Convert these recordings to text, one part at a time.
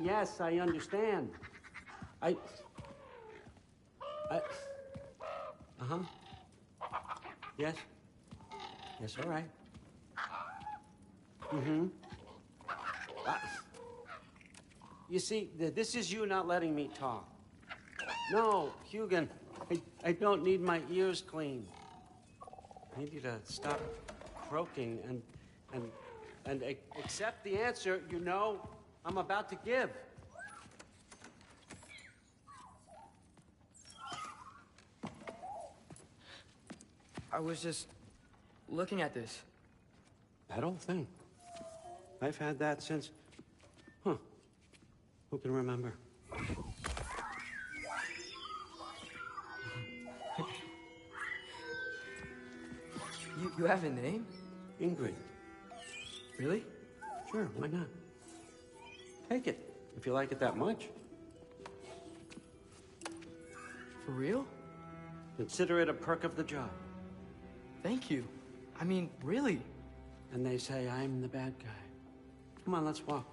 yes, I understand. Uh-huh. Yes? Yes, all right. Mm-hmm. You see, this is you not letting me talk. No, Hugin, I don't need my ears cleaned. I need you to stop croaking and accept the answer you know I'm about to give. I was just looking at this. That old thing. I've had that since... Who can remember? You have a name? Ingrid. Really? Sure, why not? Take it, if you like it that much. For real? Consider it a perk of the job. Thank you. I mean, really. And they say I'm the bad guy. Come on, let's walk.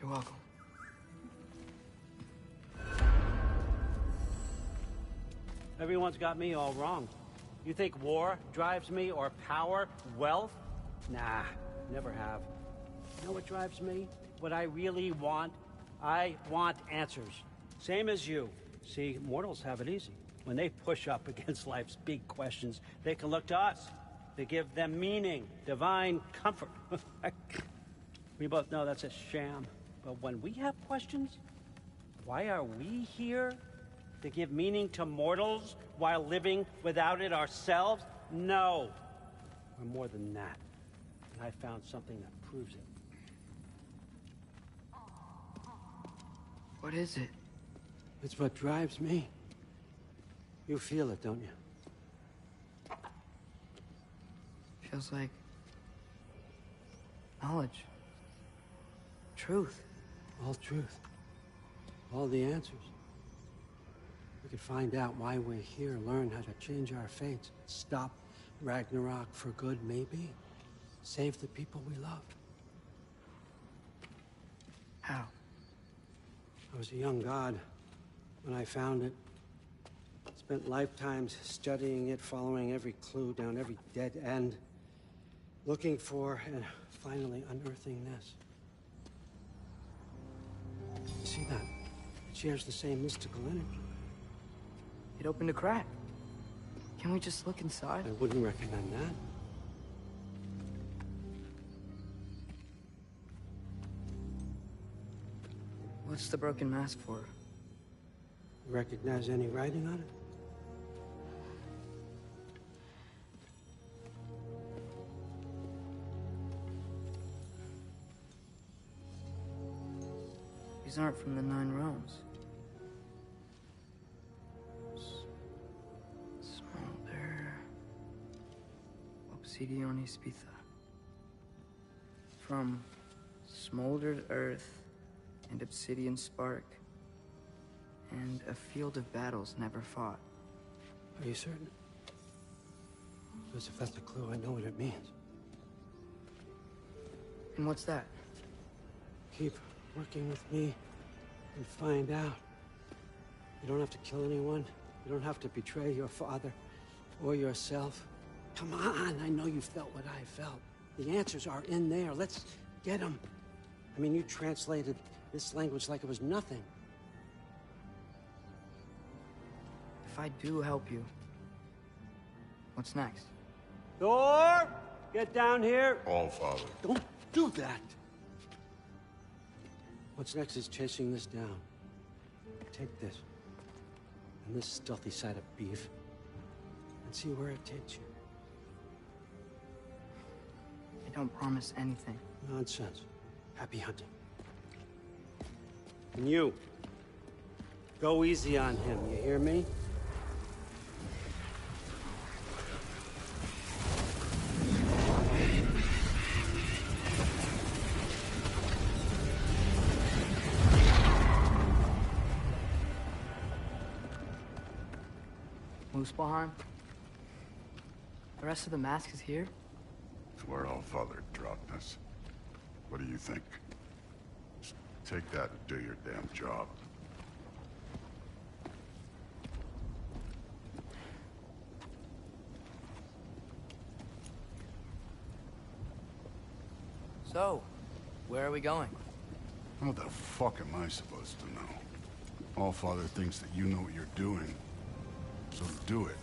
You're welcome. Everyone's got me all wrong. You think war drives me, or power, wealth? Nah, never have. You know what drives me? What I really want? I want answers. Same as you. See, mortals have it easy. When they push up against life's big questions, they can look to us. They give them meaning, divine comfort. We both know that's a sham. But when we have questions, why are we here? To give meaning to mortals while living without it ourselves? No. We're more than that. And I found something that proves it. What is it? It's what drives me. You feel it, don't you? Feels like... knowledge. Truth. All truth. All the answers. We could find out why we're here, learn how to change our fates, stop Ragnarok for good, maybe. Save the people we love. How? I was a young god when I found it. Spent lifetimes studying it, following every clue down every dead end, looking for and finally unearthing this. You see that? It shares the same mystical energy. It opened a crack. Can we just look inside? I wouldn't recommend that. What's the broken mask for? Recognize any writing on it? These aren't from the Nine Realms. Smolder... Obsidion Spitha. From smoldered earth and obsidian spark, and a field of battles never fought. Are you certain? Because if that's a clue, I know what it means. And what's that? Keep working with me and find out. You don't have to kill anyone. You don't have to betray your father or yourself. Come on, I know you felt what I felt. The answers are in there. Let's get them. I mean, you translated this language like it was nothing. If I do help you, what's next? Thor! Get down here! All, Father. Don't do that! What's next is chasing this down. Take this, and this stealthy side of beef, and see where it takes you. I don't promise anything. Nonsense. Happy hunting. And you, go easy on him, you hear me? Muspelheim? The rest of the mask is here? It's where Allfather dropped us. What do you think? Just take that and do your damn job. So, where are we going? How the fuck am I supposed to know? Allfather thinks that you know what you're doing, so do it.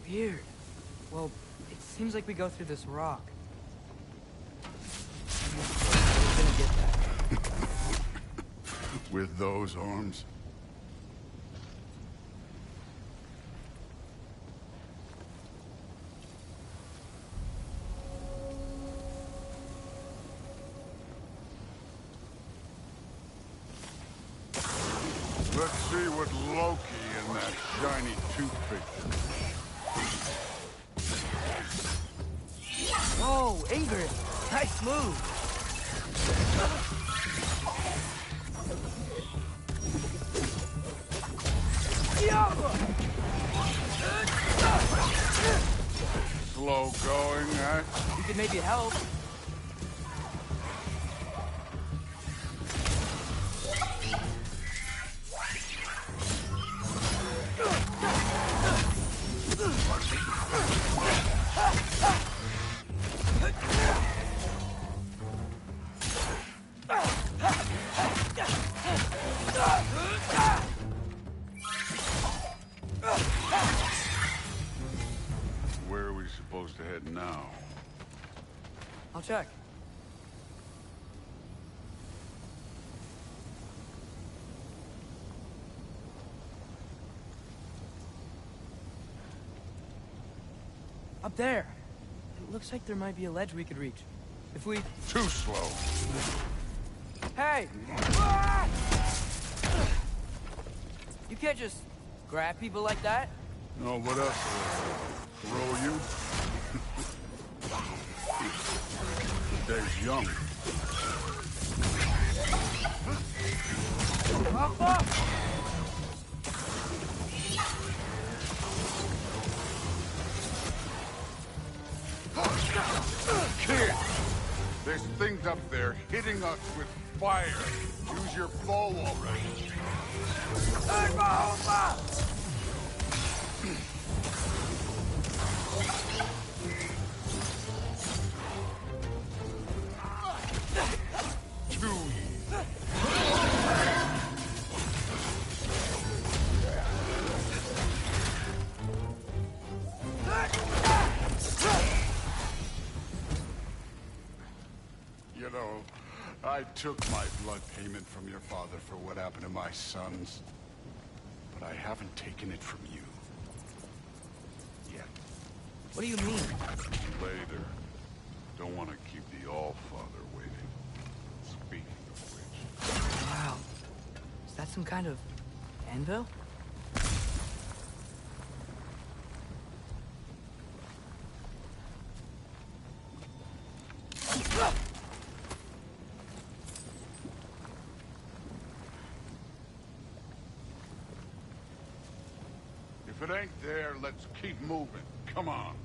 Weird. Well, it seems like we go through this rock. We're gonna get that. With those arms? Let's see what Loki and that shiny toothpick can Whoa, Ingrid! Nice move! slow going, eh? You could maybe help. Where are we supposed to head now? I'll check. Up there. It looks like there might be a ledge we could reach. If we... Too slow. Hey! You can't just grab people like that. No, what else? Throw you? The day's young. Up! Kid! There's things up there hitting us with fire. Use your bow already. Too easy. You know, I took my blood payment from your father for what happened to my sons. But I haven't taken it from you. Yet. What do you mean? Later. Don't want to keep the Allfather waiting. Speaking of which... Wow. Is that some kind of anvil? If it ain't there, let's keep moving. Come on.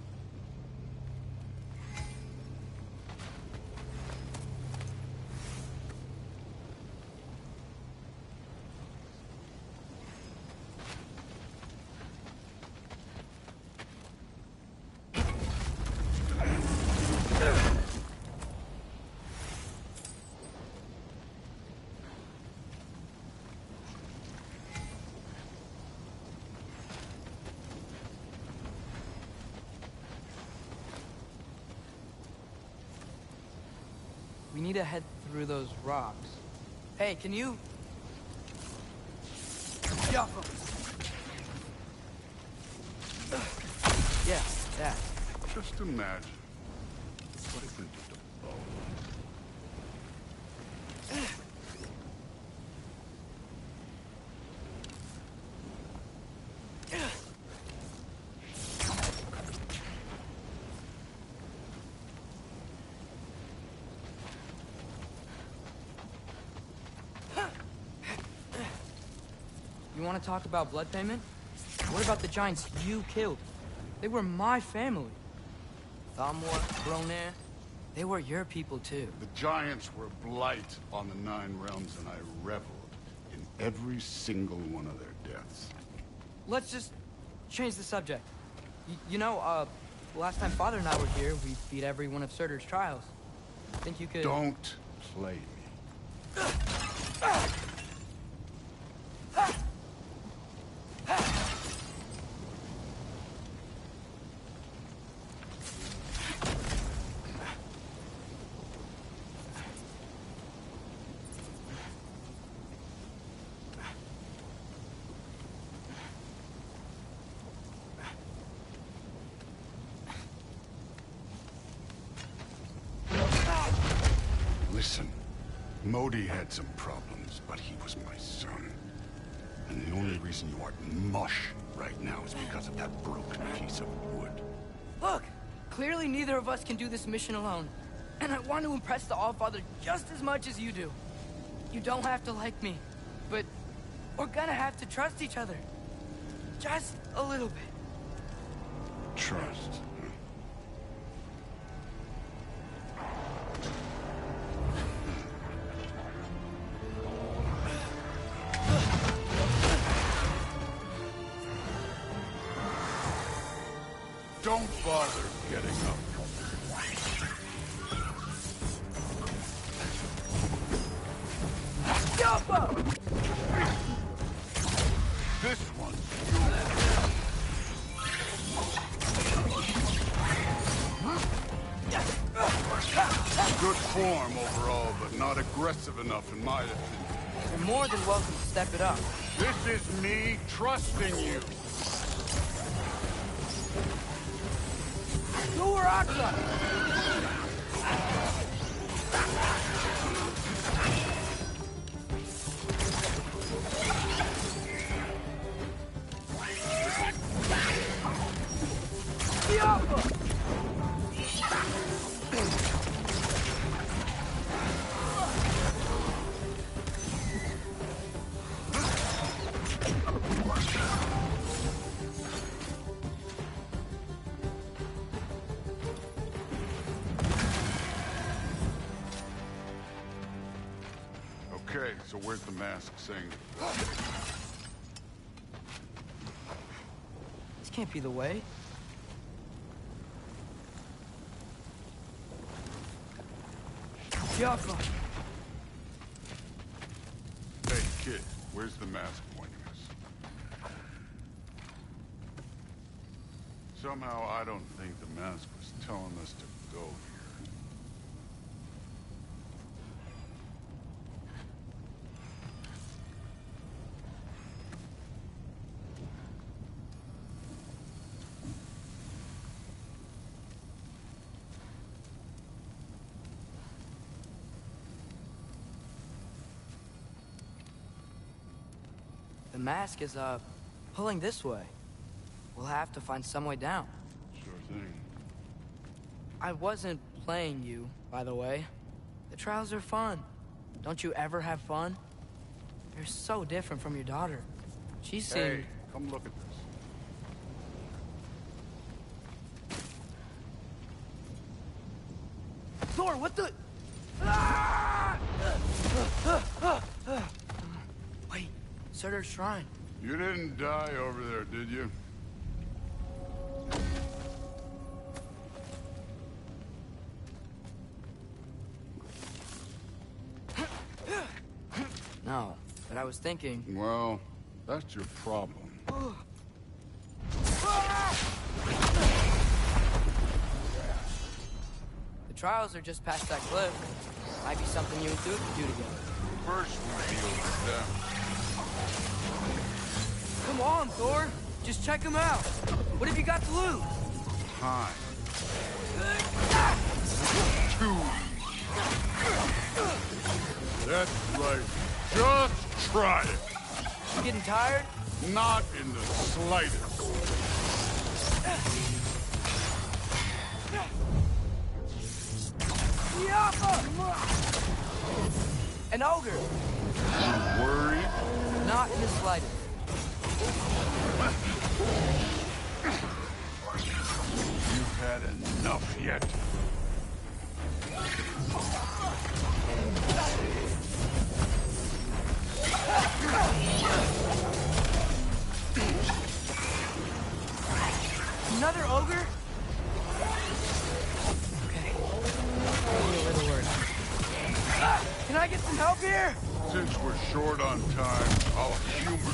We need to head through those rocks. Hey, can you... Yeah, that. Just imagine. What if we did the bow? want to talk about blood payment? What about the giants you killed? They were my family. Thamor, Bronir, they were your people too. The giants were blight on the Nine Realms, and I reveled in every single one of their deaths. Let's just change the subject. Last time Father and I were here, we beat every one of Surtur's trials. Think you could... Don't play me. Listen, Modi had some problems, but he was my son. And the only reason you aren't mush right now is because of that broken piece of wood. Look! Clearly neither of us can do this mission alone. And I want to impress the Allfather just as much as you do. You don't have to like me, but we're gonna have to trust each other. Just a little bit. Trust. Don't bother getting up. This one. Good form overall, but not aggressive enough in my opinion. You're more than welcome to step it up. This is me trusting you. Nurakla! Okay, so where's the mask saying? This can't be the way. Jaffa! Hey, kid, where's the mask pointing us? Somehow I don't think the mask was telling us to go here. The mask is, pulling this way. We'll have to find some way down. Sure thing. I wasn't playing you, by the way. The trials are fun. Don't you ever have fun? You're so different from your daughter. She seemed... Hey, come look at this. Thor, what the... Ah! Wait, Surtur's shrine. You didn't die over there, did you? No, but I was thinking... Well, that's your problem. The trials are just past that cliff. Might be something you and Duke could do together. First we deal with them. Come on, Thor. Just check them out. What have you got to lose? Time. Too easy. That's right. Just try it. You getting tired? Not in the slightest. An ogre. You worried? Not in the slightest. You've had enough yet. Another ogre? Okay. Maybe a little worse. Can I get some help here? Since we're short on time, I'll humor.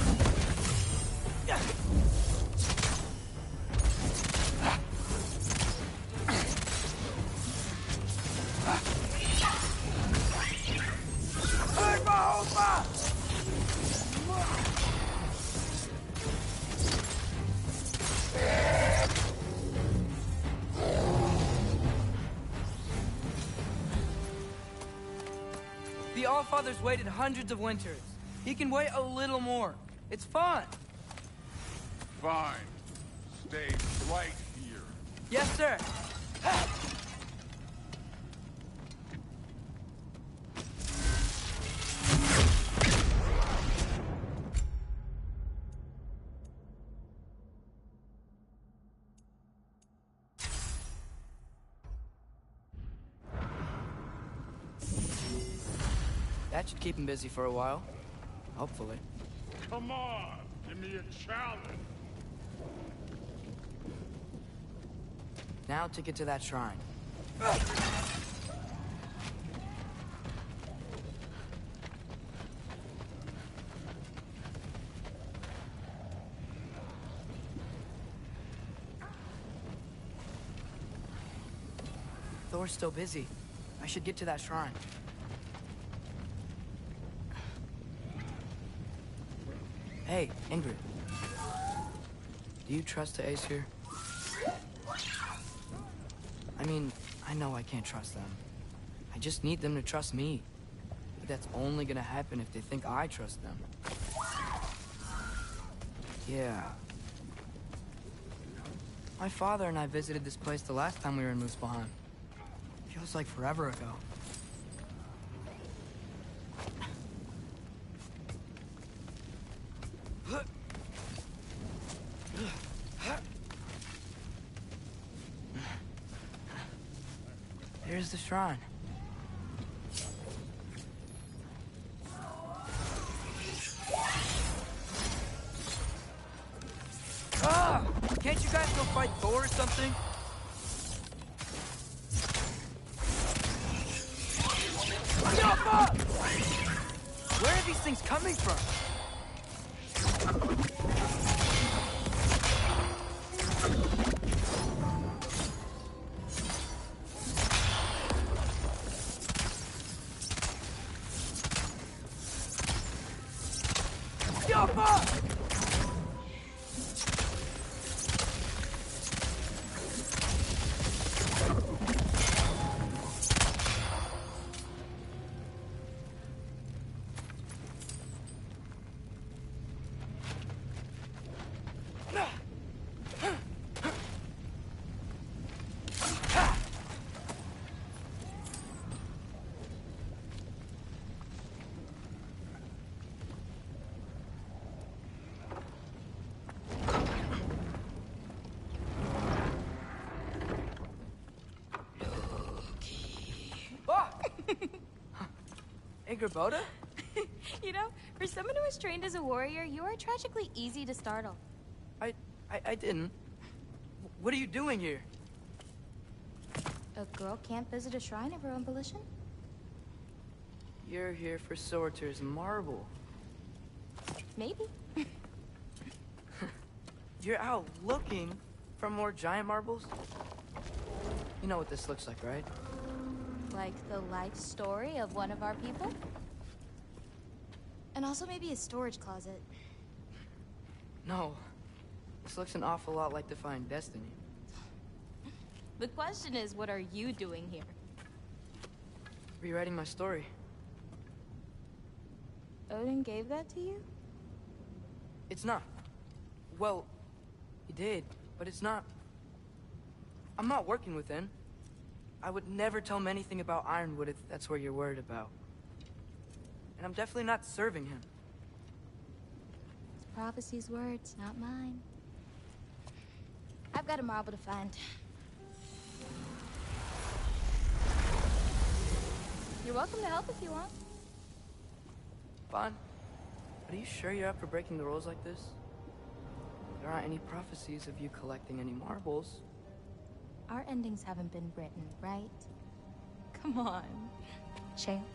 The Allfather's waited hundreds of winters. He can wait a little more. It's fun. Fine. Stay right here. Yes, sir. That should keep him busy for a while. Hopefully. Come on, give me a challenge. Now to get to that shrine. Thor's still busy. I should get to that shrine. Hey, Ingrid. Do you trust the Ace here? I mean, I know I can't trust them. I just need them to trust me. But that's only gonna happen if they think I trust them. Yeah. My father and I visited this place the last time we were in Muspelheim. Feels like forever ago. Here's the shrine. Ah! Can't you guys go fight Thor or something? Where are these things coming from? Boda? You know, for someone who was trained as a warrior, you are tragically easy to startle. I didn't. What are you doing here? A girl can't visit a shrine of her own volition? You're here for Surtur's marble. Maybe. You're out looking for more giant marbles? You know what this looks like, right? Like the life story of one of our people? And also maybe a storage closet. No. This looks an awful lot like Defying Destiny. The question is, what are you doing here? Rewriting my story. Odin gave that to you? It's not. Well, he did, but it's not. I'm not working with him. I would never tell him anything about Ironwood if that's what you're worried about. And I'm definitely not serving him. prophecy's words, not mine. I've got a marble to find. You're welcome to help if you want. Fine. But are you sure you're up for breaking the rules like this? There aren't any prophecies of you collecting any marbles. Our endings haven't been written, right? Come on, champ.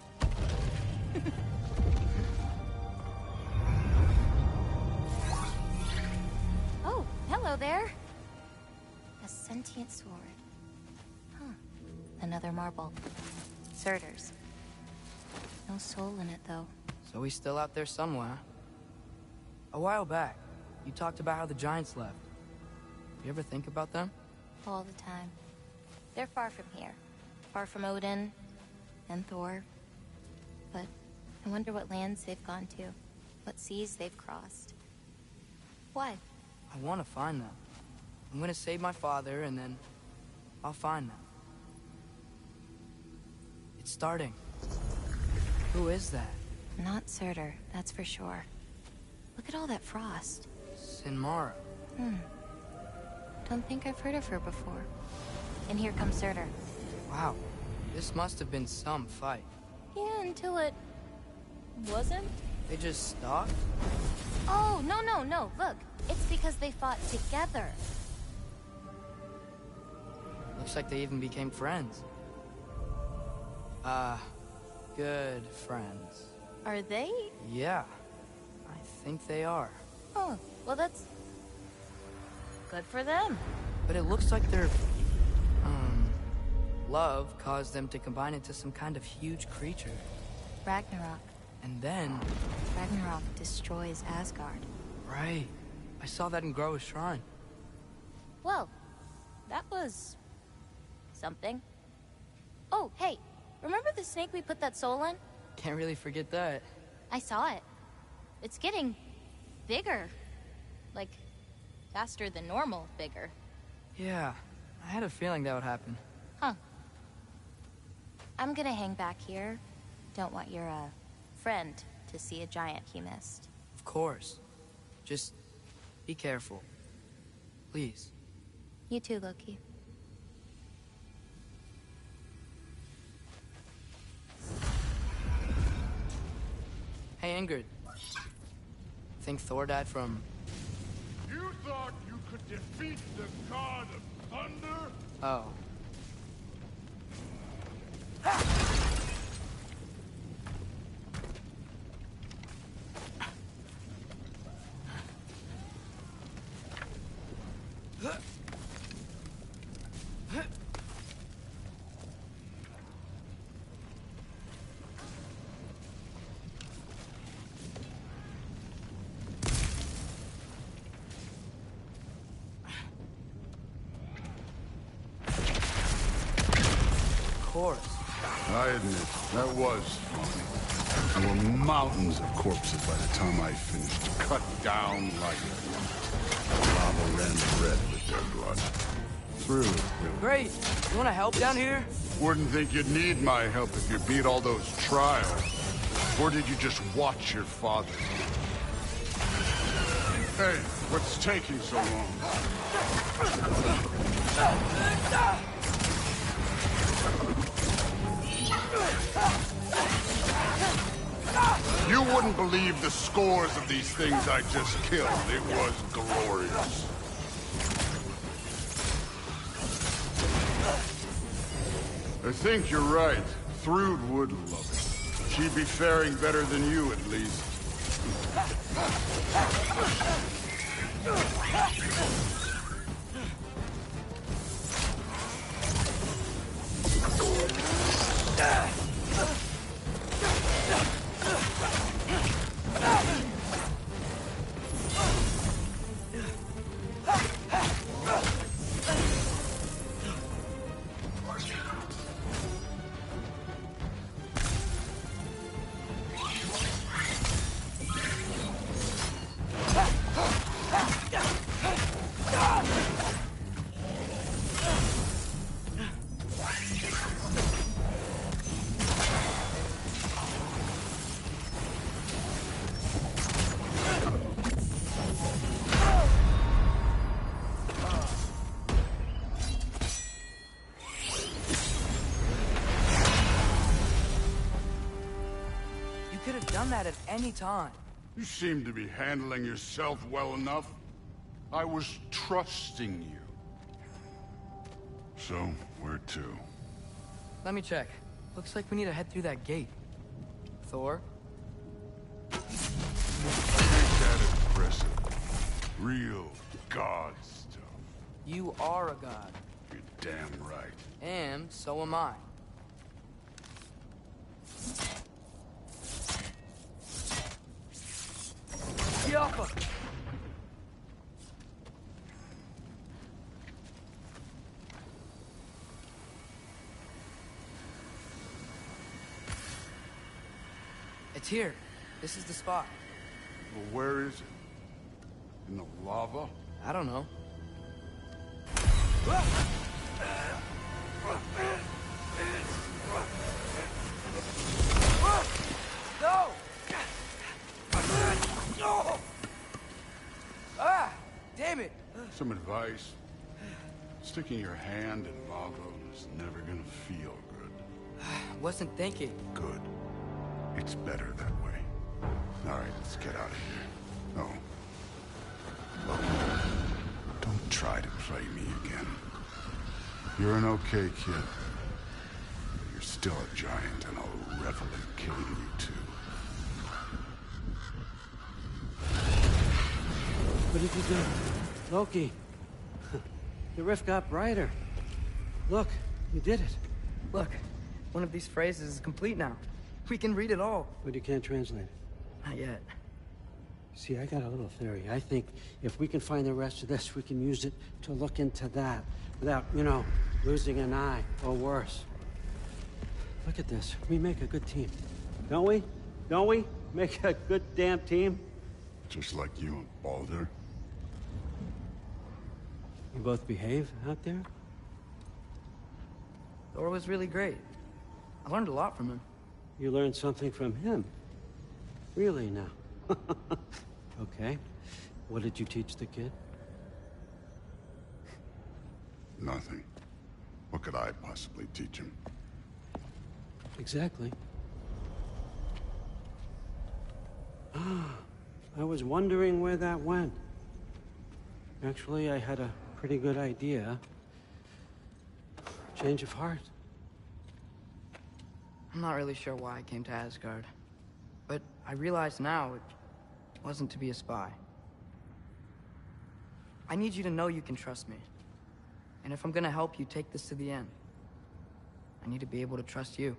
Oh, hello there. A sentient sword. Huh. Another marble. Surtur's. No soul in it, though. So he's still out there somewhere. A while back, you talked about how the Giants left. You ever think about them? All the time. They're far from here. Far from Odin and Thor. But I wonder what lands they've gone to. What seas they've crossed. Why? I want to find them. I'm gonna save my father, and then I'll find them. It's starting. Who is that? Not Surtur, that's for sure. Look at all that frost. Sinmara. Don't think I've heard of her before. And here comes Surtur. Wow. This must have been some fight. Yeah, until it... wasn't? They just stopped? Oh, no. Look, it's because they fought together. Looks like they even became friends. Good friends. Are they? Yeah. I think they are. Oh, well that's... good for them. But it looks like their... love caused them to combine into some kind of huge creature. Ragnarok. And then... Ragnarok destroys Asgard. Right. I saw that in Groa's shrine. Well, that was... something. Oh, hey, remember the snake we put that soul in? Can't really forget that. I saw it. It's getting... bigger. Like, faster than normal bigger. Yeah, I had a feeling that would happen. Huh. I'm gonna hang back here. Don't want your, friend to see a giant he missed. Of course. Just be careful. Please. You too, Loki. Hey, Ingrid. Think Thor died from... You thought you could defeat the god of thunder? Oh. I admit, that was fun. There were mountains of corpses by the time I finished, cut down like lava ran red with their blood. Through. Great! You wanna help down here? Wouldn't think you'd need my help if you beat all those trials. Or did you just watch your father? Hey, what's taking so long? You wouldn't believe the scores of these things I just killed. It was glorious. I think you're right. Thrúd would love it. She'd be faring better than you, at least. done that at any time. You seem to be handling yourself well enough. I was trusting you. So, where to? Let me check. Looks like we need to head through that gate. Thor? Ain't that impressive? Real god stuff. You are a god. You're damn right. And so am I. Yappa! It's here. This is the spot. Well, where is it? In the lava? I don't know. No! Ah! Damn it! Some advice? Sticking your hand in lava is never gonna feel good. Wasn't thinking. Good. It's better that way. All right, let's get out of here. Oh. Look, don't try to play me again. You're an okay kid. But you're still a giant, and I'll revel in killing you too. What did you do? Loki. The rift got brighter. Look, you did it. Look, one of these phrases is complete now. We can read it all. But you can't translate it. Not yet. See, I got a little theory. I think if we can find the rest of this, we can use it to look into that without, you know, losing an eye or worse. Look at this. We make a good team. Don't we? Don't we? Make a good damn team? Just like you and Baldur. You both behave out there? Thor was really great. I learned a lot from him. You learned something from him? Really now? Okay. What did you teach the kid? Nothing. What could I possibly teach him? Exactly. I was wondering where that went. Actually, I had a pretty good idea. Change of heart. I'm not really sure why I came to Asgard. But I realize now it wasn't to be a spy. I need you to know you can trust me. And if I'm gonna help you take this to the end, I need to be able to trust you.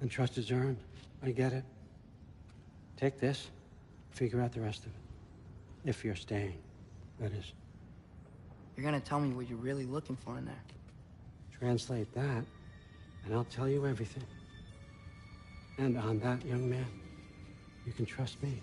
And trust is earned. I get it. Take this, figure out the rest of it. If you're staying, that is. You're gonna tell me what you're really looking for in there. Translate that, and I'll tell you everything. And on that, young man, you can trust me.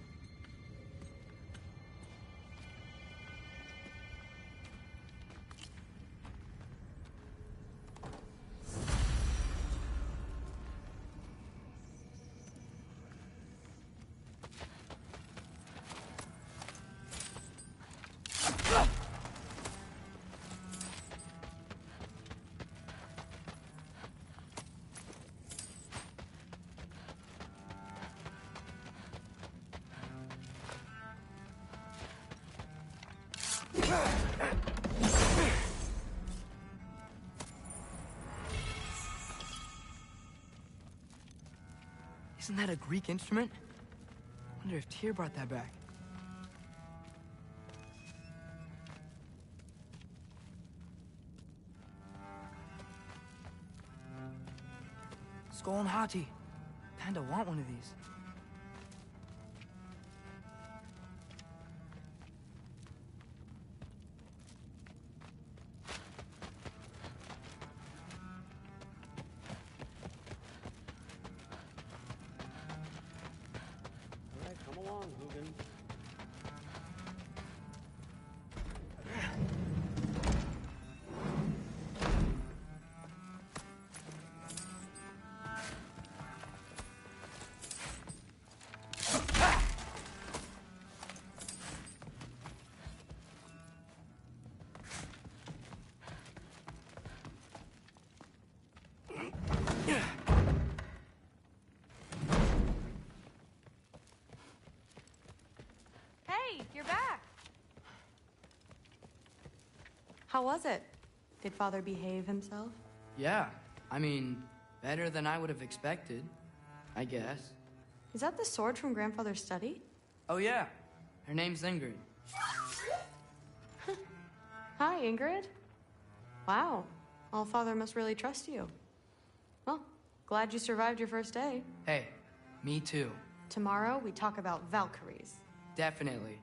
Isn't that a Greek instrument? Wonder if Tyr brought that back. Skull and Hati. Kinda want one of these. All right, come along, Hugin. Hey, you're back. How was it? Did Father behave himself? Yeah, I mean, better than I would have expected, I guess. Is that the sword from Grandfather's study? Oh yeah, her name's Ingrid. Hi, Ingrid. Wow, Allfather must really trust you. Well, glad you survived your first day. Hey, me too. Tomorrow, we talk about Valkyries. Definitely.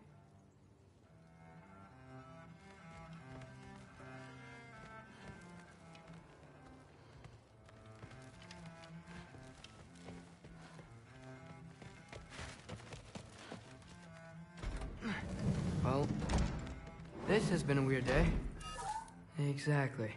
Well, this has been a weird day. Exactly.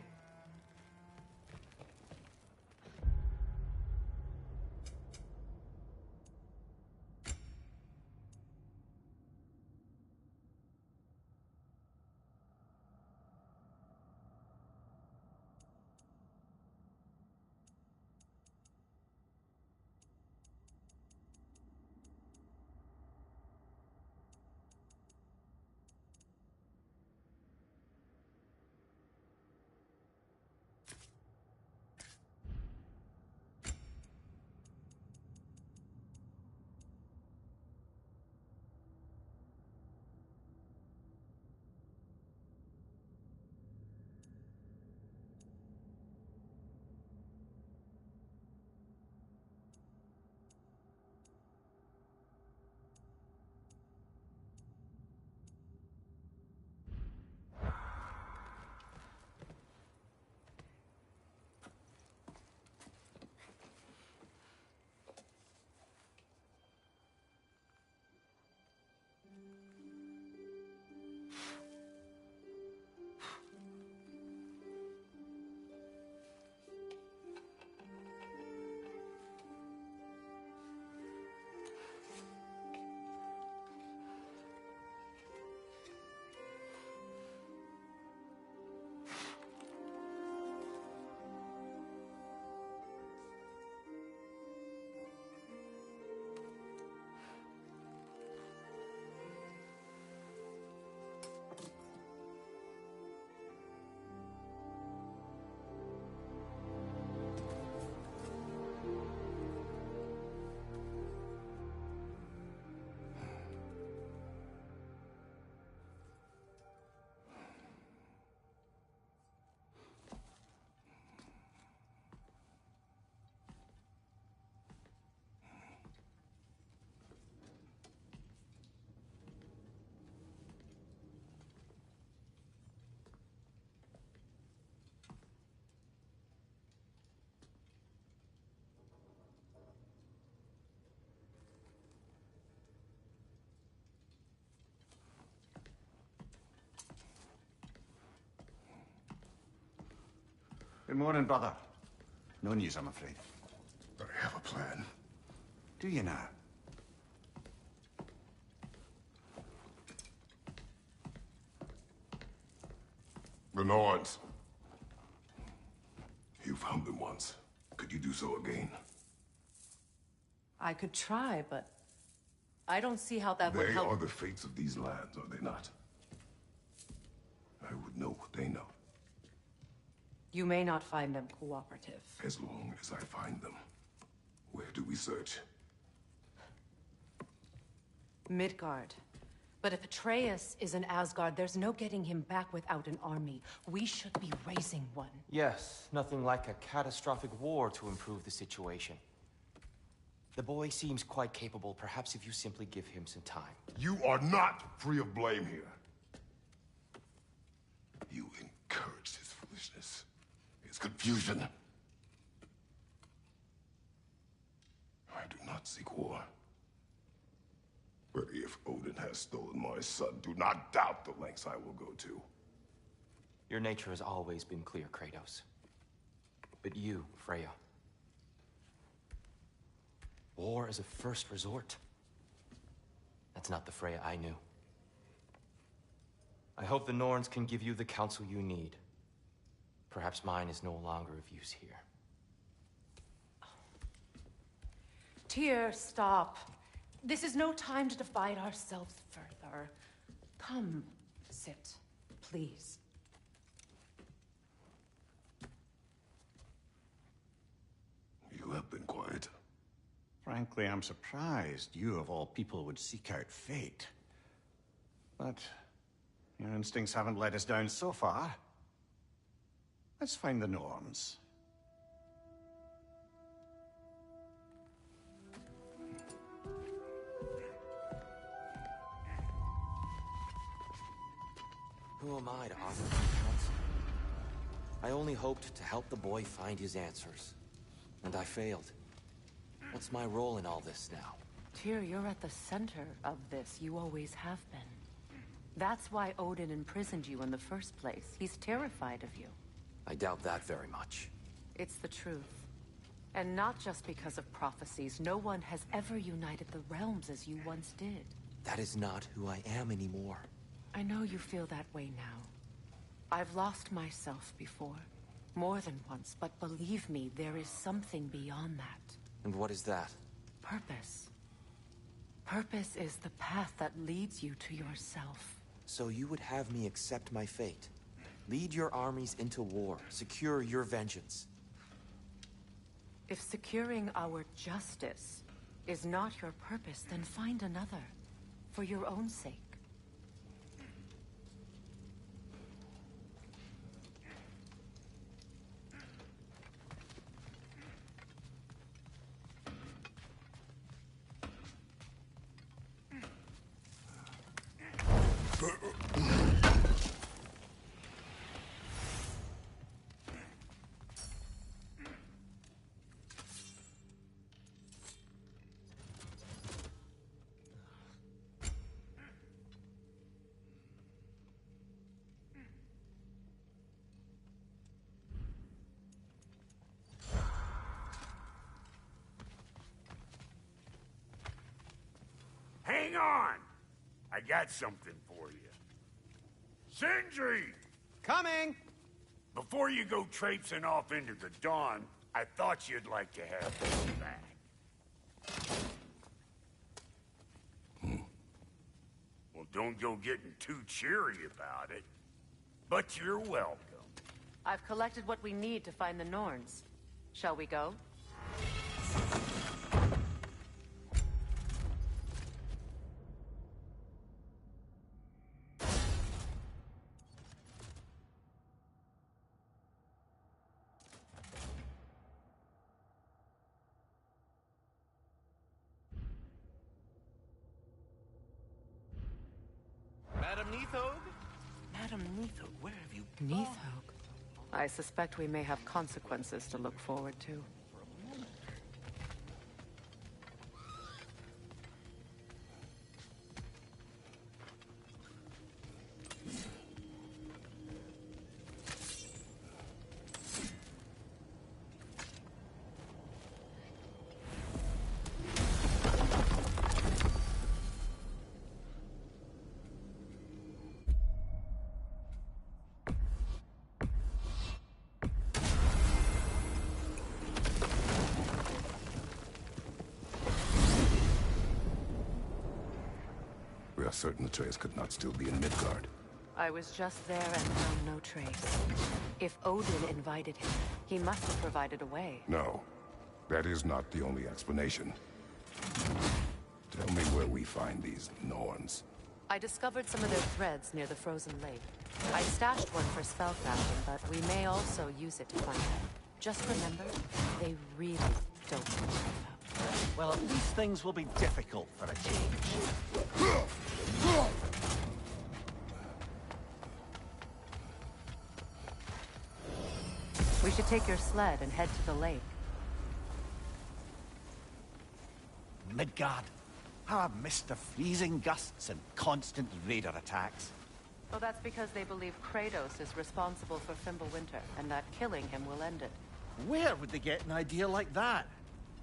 Good morning, brother. No news, I'm afraid. I have a plan. Do you now? The Norns. You found them once. Could you do so again? I could try, but I don't see how that would They help. are the fates of these lands, are they not? I would know what they know, You may not find them cooperative. as long as I find them. Where do we search? Midgard. But if Atreus is in Asgard, there's no getting him back without an army. We should be raising one. Yes, nothing like a catastrophic war to improve the situation. The boy seems quite capable. Perhaps if you simply give him some time. You are not free of blame here. You encouraged his foolishness, his confusion. I do not seek war. But if Odin has stolen my son, do not doubt the lengths I will go to. Your nature has always been clear, Kratos. But you, Freya. War is a first resort. That's not the Freya I knew. I hope the Norns can give you the counsel you need. Perhaps mine is no longer of use here. Tyr, stop. This is no time to divide ourselves further. Come, sit, please. You have been quiet. Frankly, I'm surprised you, of all people, would seek out fate. But your instincts haven't let us down so far. Let's find the norms. Who am I to offer him counsel? I only hoped to help the boy find his answers. And I failed. What's my role in all this now? Tyr, you're at the center of this. You always have been. That's why Odin imprisoned you in the first place. He's terrified of you. I doubt that very much. It's the truth. And not just because of prophecies. No one has ever united the realms as you once did. That is not who I am anymore. I know you feel that way now. I've lost myself before. More than once, but believe me, there is something beyond that. And what is that? Purpose. Purpose is the path that leads you to yourself. So you would have me accept my fate? Lead your armies into war, secure your vengeance. If securing our justice is not your purpose, then find another. For your own sake. Hang on! I got something for you. Sindri! Coming! Before you go traipsing off into the dawn, I thought you'd like to have this back. Well, don't go getting too cheery about it. But you're welcome. I've collected what we need to find the Norns. Shall we go? Madam Neathog? Madam Neathog, where have you gone? Neathog. I suspect we may have consequences to look forward to. We are certain Atreus could not still be in Midgard. I was just there and found no trace. If Odin invited him, he must have provided a way. No, that is not the only explanation. Tell me where we find these Norns. I discovered some of their threads near the frozen lake. I stashed one for spellcrafting, but we may also use it to find them. Just remember, they really don't know about. Well, at least things will be difficult for a change. We should take your sled and head to the lake. Midgard. How I've missed the freezing gusts and constant raider attacks. Well, that's because they believe Kratos is responsible for Fimbulwinter, and that killing him will end it. Where would they get an idea like that?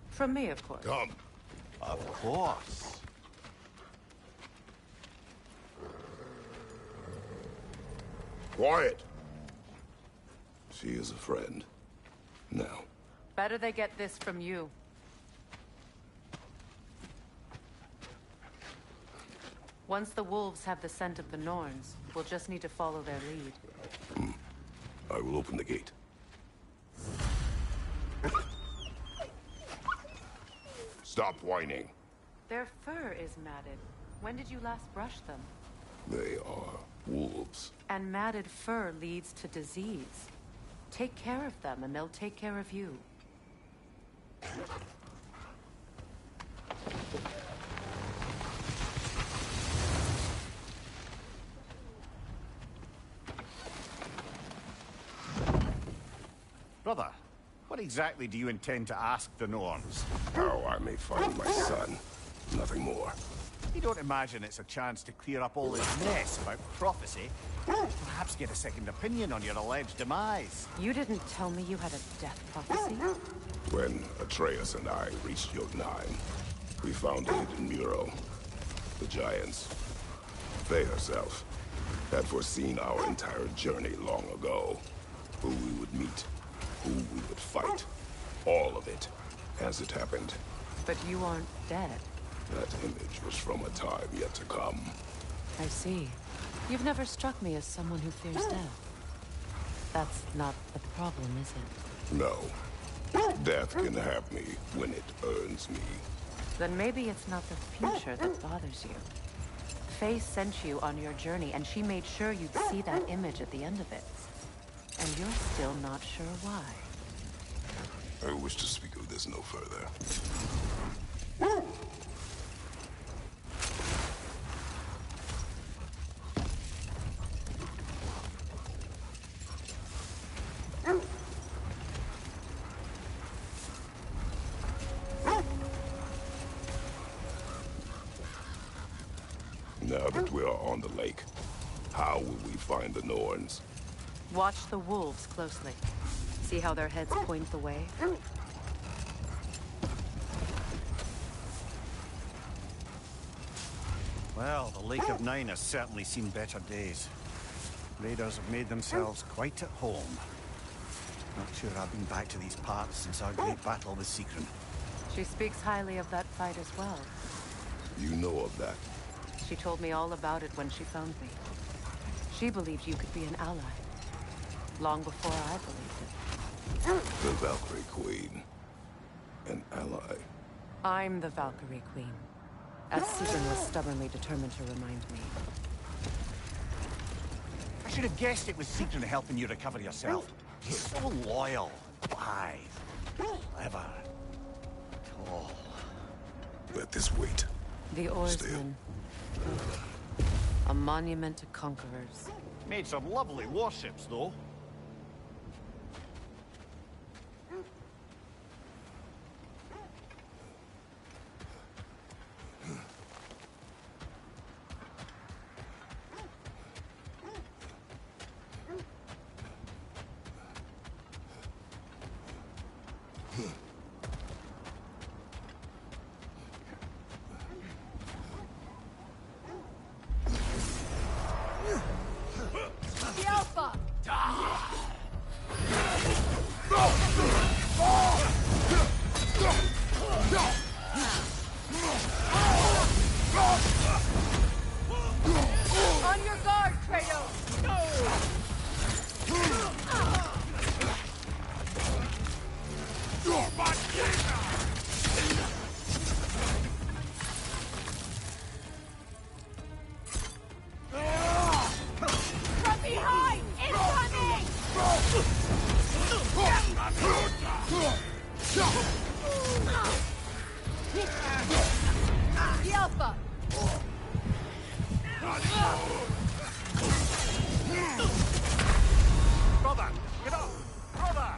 From me, of course. Come. Of course. Quiet. She is a friend. Now. Better they get this from you. Once the wolves have the scent of the Norns, we'll just need to follow their lead. I will open the gate. Stop whining. Their fur is matted. When did you last brush them? They are wolves. And matted fur leads to disease. Take care of them, and they'll take care of you. Brother, what exactly do you intend to ask the Norns? How I may find my son. Nothing more. You don't imagine it's a chance to clear up all this mess about prophecy? Perhaps get a second opinion on your alleged demise. You didn't tell me you had a death prophecy? When Atreus and I reached Yogg-Nine, we found a hidden mural. The Giants, they herself, had foreseen our entire journey long ago. Who we would meet, who we would fight. All of it, as it happened. But you aren't dead. That image was from a time yet to come. I see. You've never struck me as someone who fears death. That's not the problem, is it? No. Death can have me when it earns me. Then maybe it's not the future that bothers you. Faye sent you on your journey, and she made sure you'd see that image at the end of it. And you're still not sure why. I wish to speak of this no further. Now that we are on the lake, how will we find the Norns? Watch the wolves closely. See how their heads point the way? Well, the Lake of Nine has certainly seen better days. Raiders have made themselves quite at home. Not sure I've been back to these parts since our great battle with Sigrun. She speaks highly of that fight as well. You know of that? She told me all about it when she found me. She believed you could be an ally. Long before I believed it. The Valkyrie Queen. An ally. I'm the Valkyrie Queen. As Sigrun was stubbornly determined to remind me. I should have guessed it was Sigrun helping you recover yourself. He's so loyal, wise, clever, tall. Let this wait. The Oarsmen. A monument to conquerors. Made some lovely warships, though. On your guard, Kratos! From behind! Incoming! The Alpha! Brother, get up! Brother!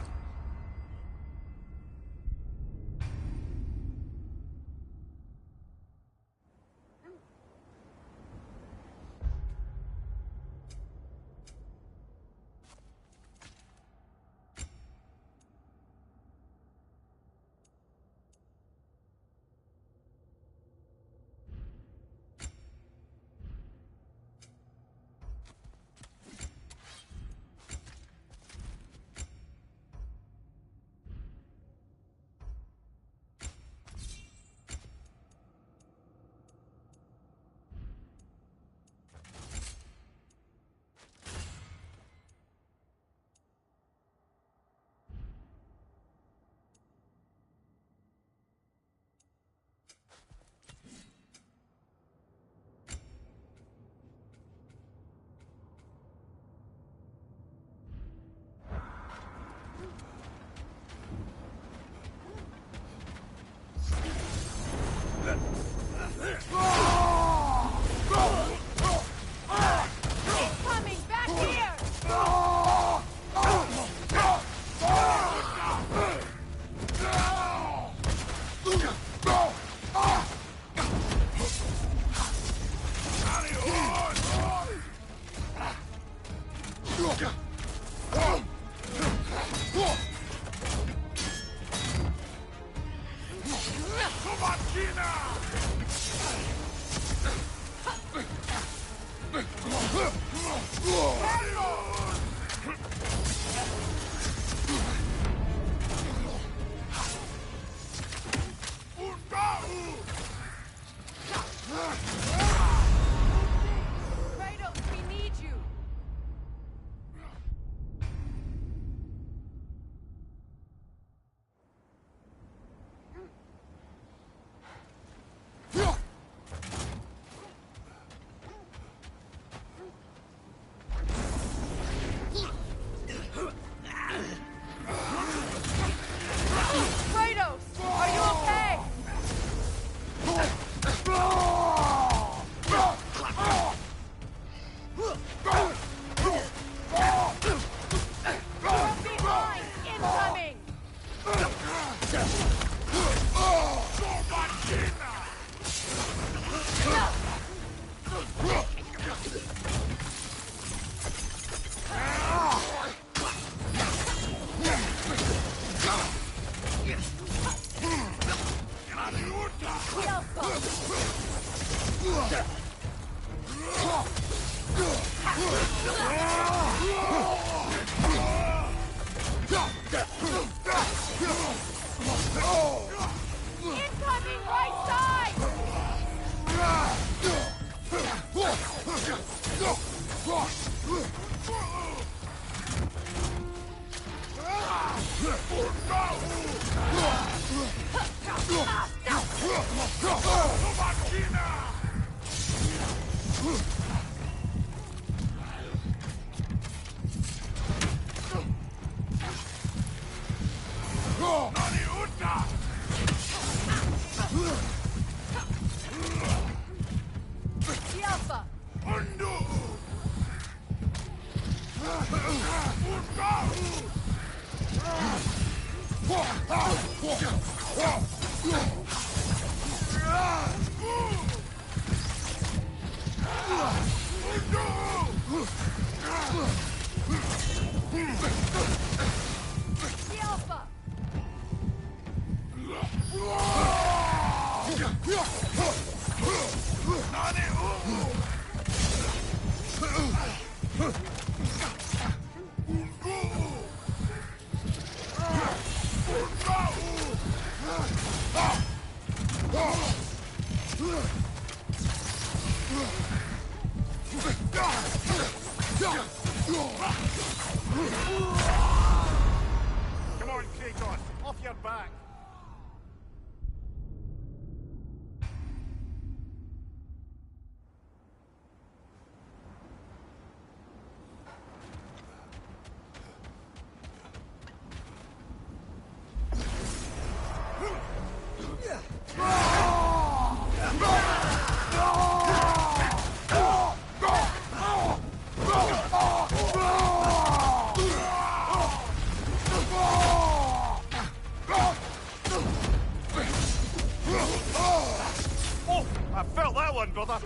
Come on, Kratos, off your back. I felt that one, brother.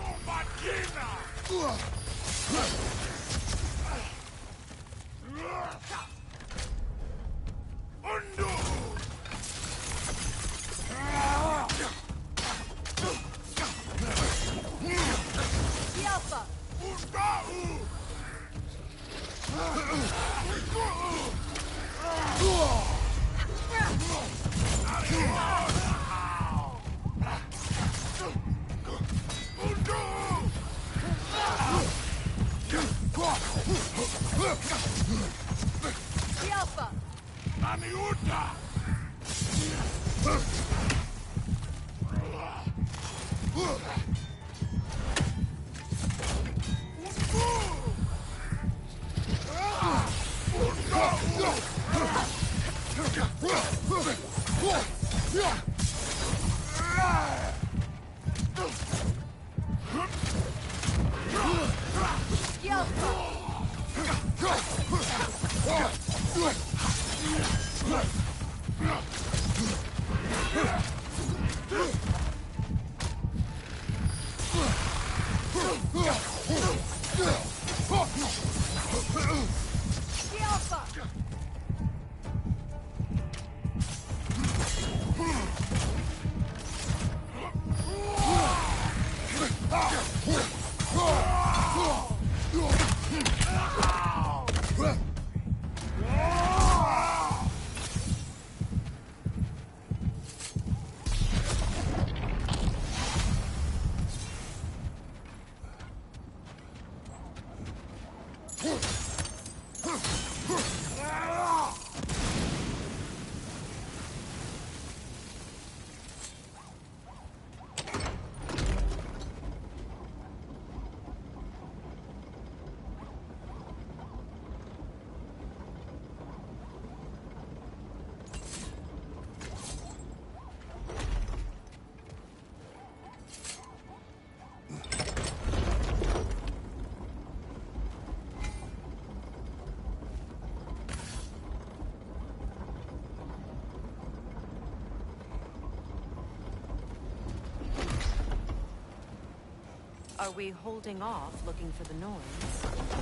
Are we holding off looking for the noise?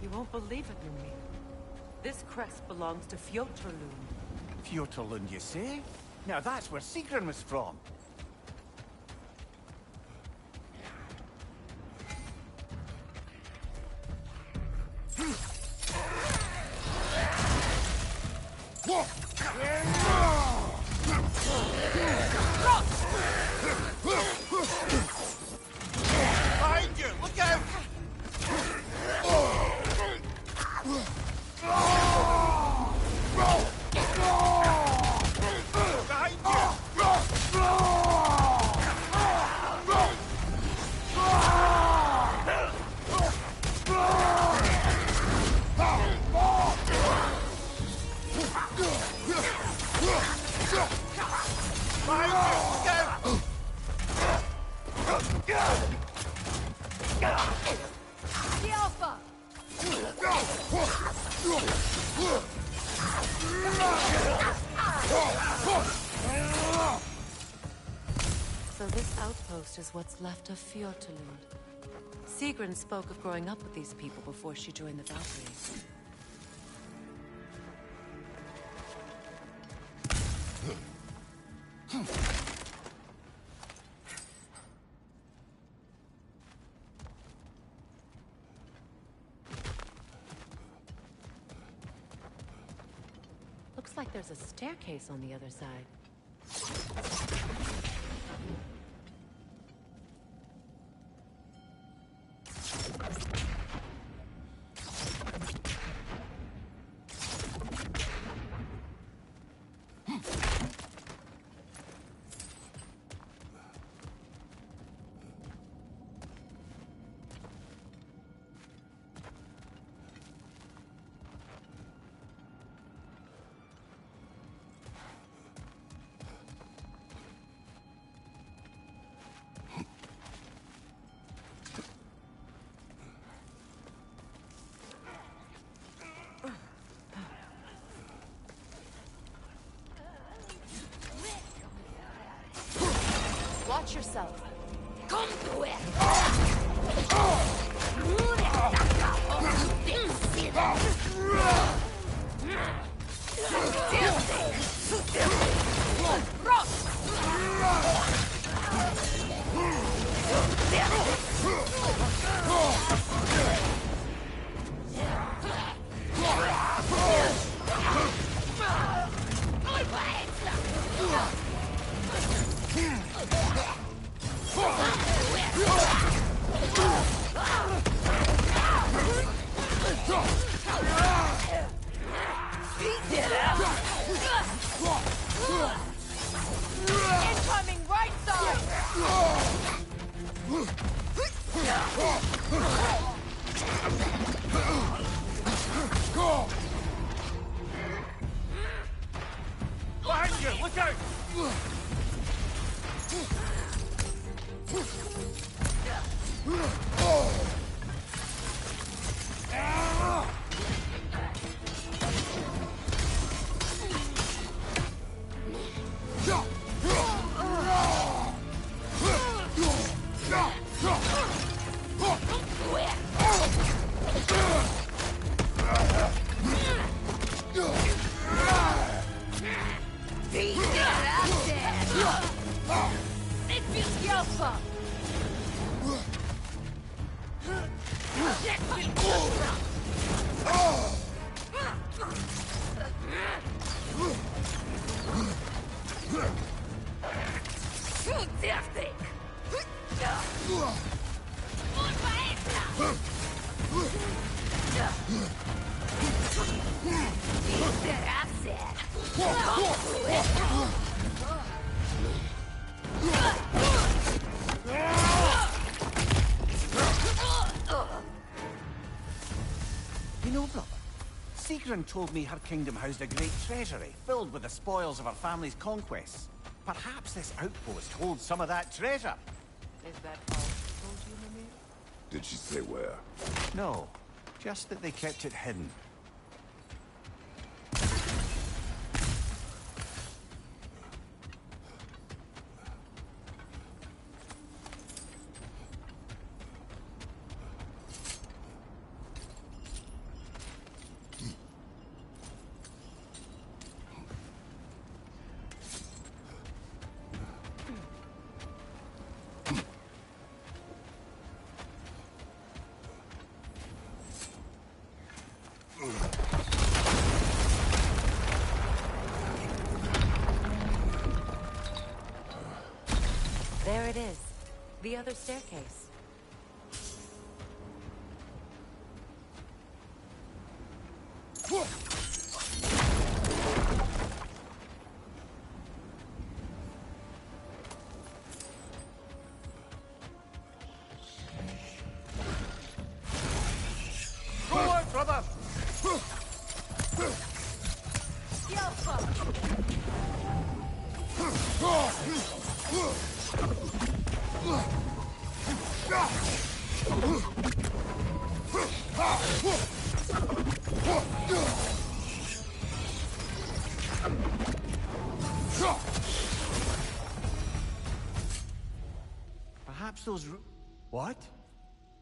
You won't believe it, Lumi. This crest belongs to Fjotorlund. Fjotorlund, you say? Now that's where Sigrun was from. Behind you! Look out! The Alpha! So this outpost is what's left of Fjotorlund. Sigrun spoke of growing up with these people before she joined the Valkyries. Looks like there's a staircase on the other side. Watch yourself. Come to it! Incoming right side! Behind you! Look out! You know, brother, Sigrun told me her kingdom housed a great treasury filled with the spoils of her family's conquests. Perhaps this outpost holds some of that treasure. Is that all she told you, Mimir? Did she say where? No, just that they kept it hidden. There it is. The other staircase. Forward, brother! Perhaps those What?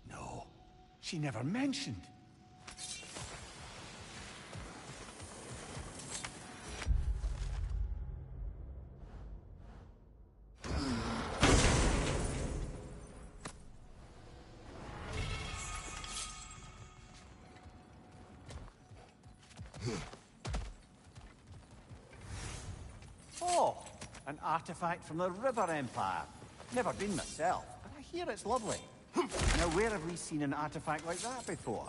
No, she never mentioned. Oh, an artifact from the River Empire. Never been myself, but I hear it's lovely. Now, where have we seen an artifact like that before?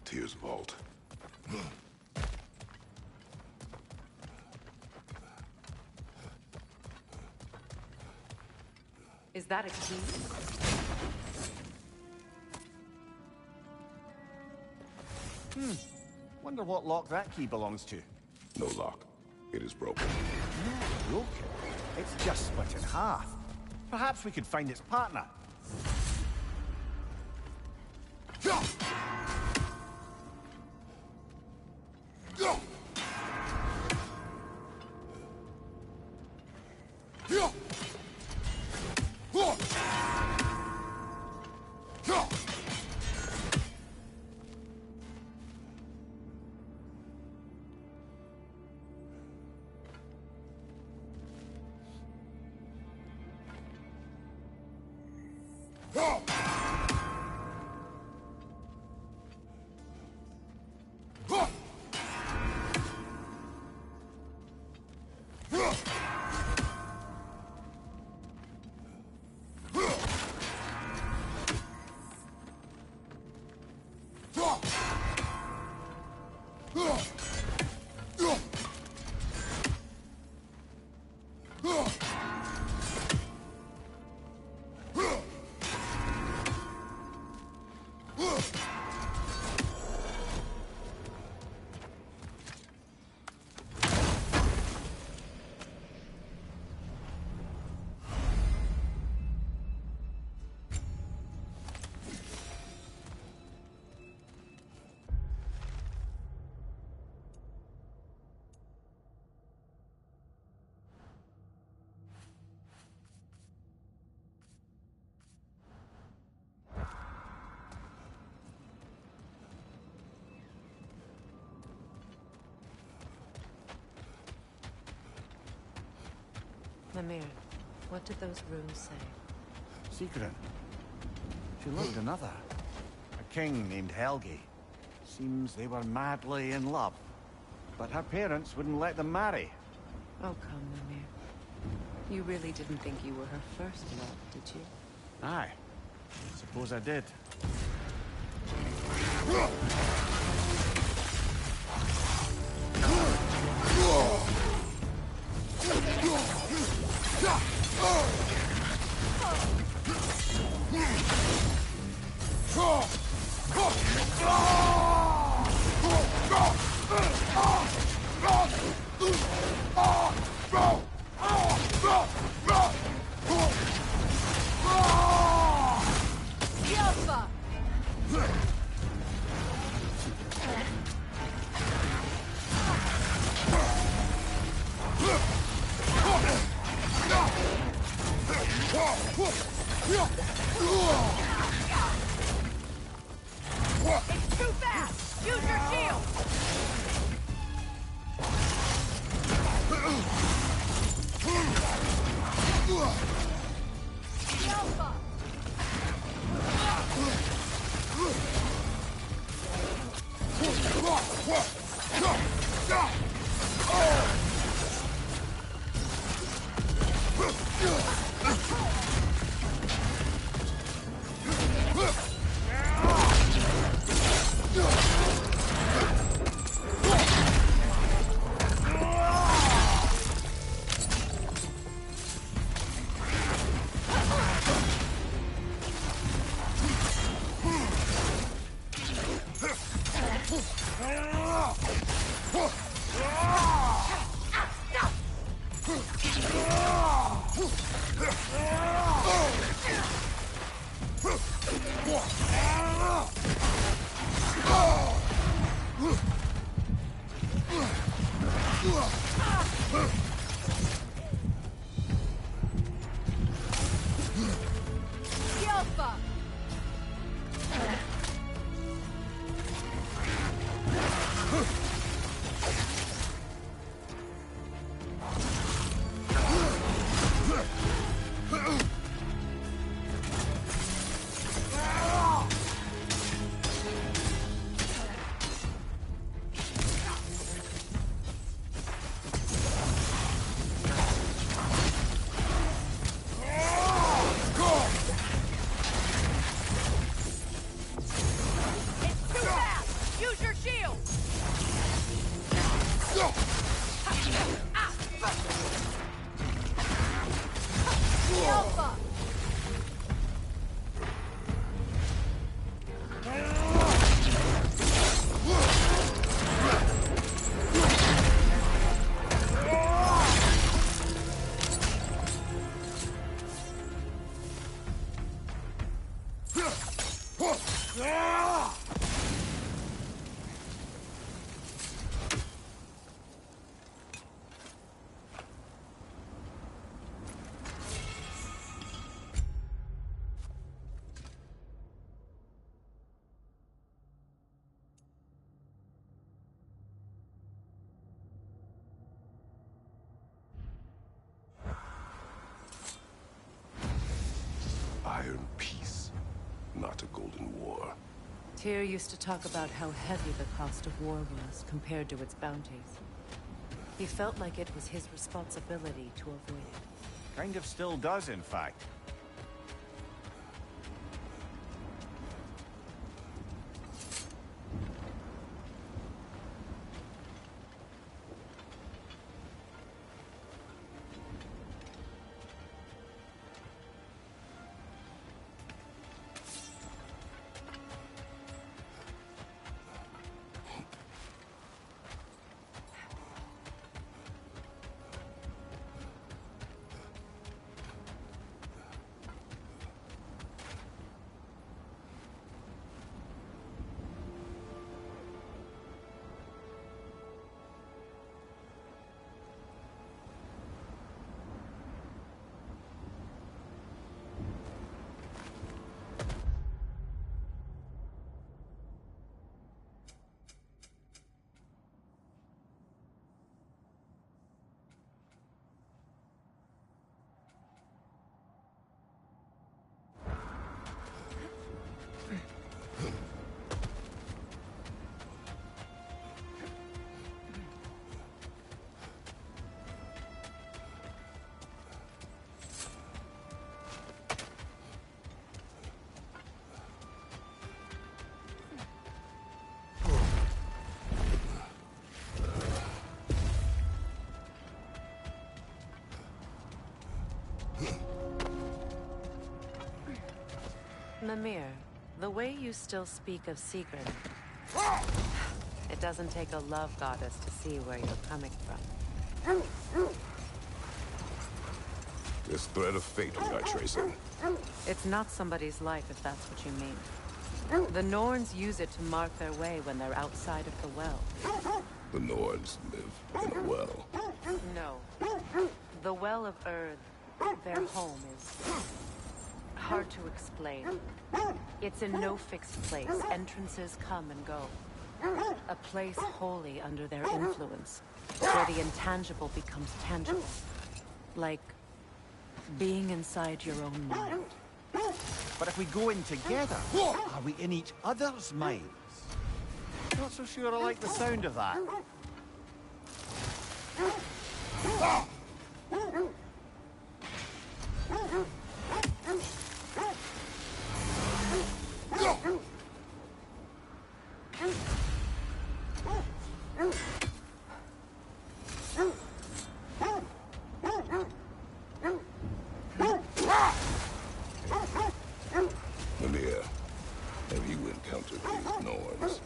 Tyr's vault. Is that a key? Wonder what lock that key belongs to. No lock. It is broken. Not broken. It's just split in half. Perhaps we could find its partner. Mimir, what did those runes say? Sigrun. She loved another. A king named Helgi. Seems they were madly in love. But her parents wouldn't let them marry. Oh, come, Mimir. You really didn't think you were her first love, did you? Aye. Suppose I did. It's too fast! Use your shield! Alpha! Iron peace, not a golden war. Tyr used to talk about how heavy the cost of war was compared to its bounties. He felt like it was his responsibility to avoid it. Kind of still does, in fact. Mimir, the way you still speak of Sigrun, it doesn't take a love goddess to see where you're coming from. This thread of fate we are tracing. It's not somebody's life, if that's what you mean. The Norns use it to mark their way when they're outside of the well. The Norns live in a well. No. The Well of Earth Their home is hard to explain. It's in no fixed place. Entrances come and go. A place wholly under their influence, where the intangible becomes tangible. Like being inside your own mind. But if we go in together, are we in each other's minds? Not so sure I like the sound of that. Mimir, have you encountered these Norns?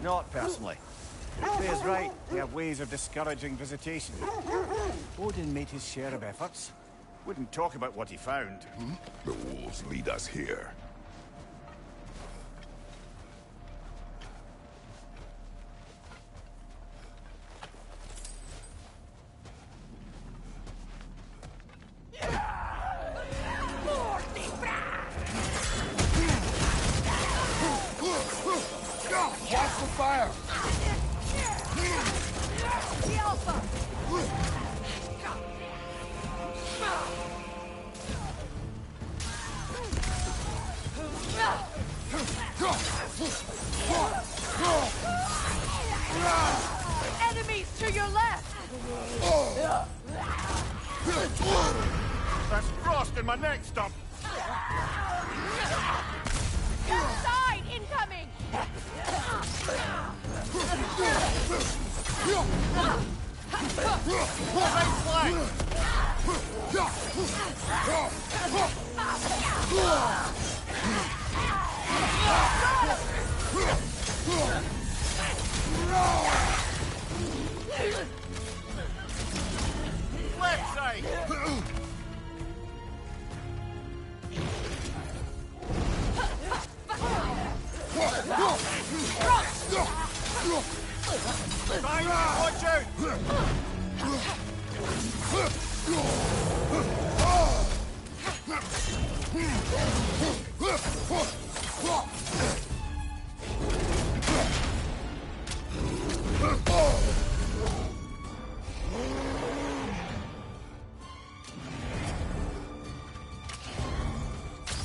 Not personally. Freya's right. They have ways of discouraging visitation. Odin made his share of efforts. Wouldn't talk about what he found. The wolves lead us here. Watch the fire! The Alpha! Enemies to your left! That's frost in my neck stump! Side incoming! Right flank! Left side! Watch out!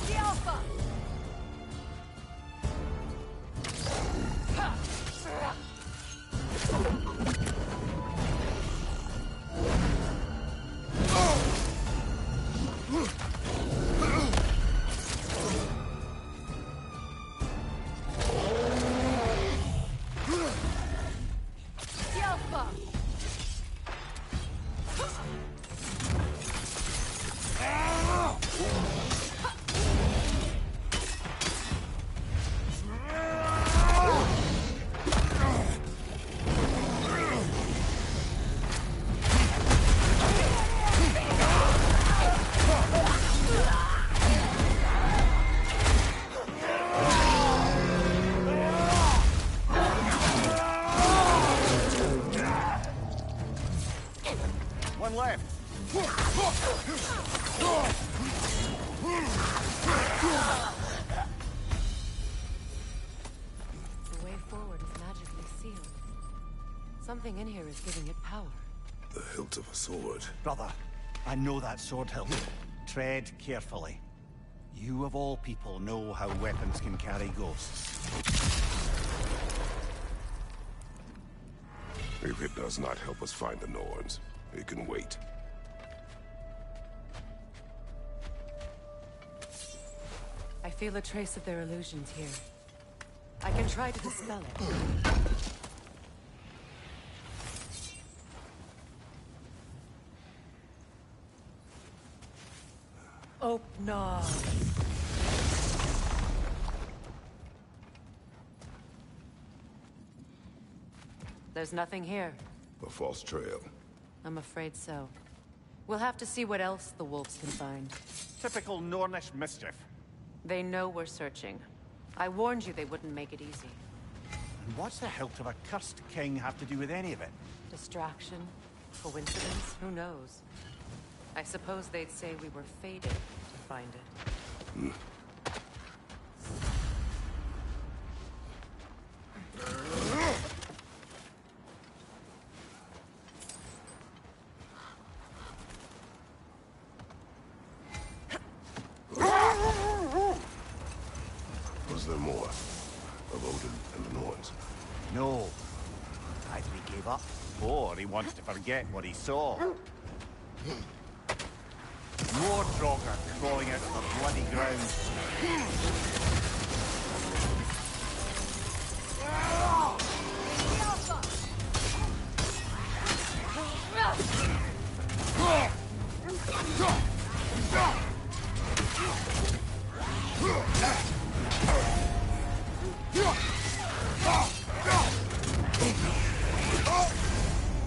The Alpha! The Alpha! One left. The way forward is magically sealed. Something in here is giving it power. The hilt of a sword. Brother, I know that sword hilt. Tread carefully. You of all people know how weapons can carry ghosts. If it does not help us find the Norns, it can wait. I feel a trace of their illusions here. I can try to dispel it. Opna. There's nothing here. A false trail. I'm afraid so. We'll have to see what else the wolves can find. Typical Nornish mischief. They know we're searching. I warned you they wouldn't make it easy. And what's the hilt of a cursed king have to do with any of it? Distraction? Coincidence? Who knows? I suppose they'd say we were fated to find it. Was there more? Of Odin and the Norns? No. Either he gave up, or he wants to forget what he saw. More Draugr crawling out of the bloody ground.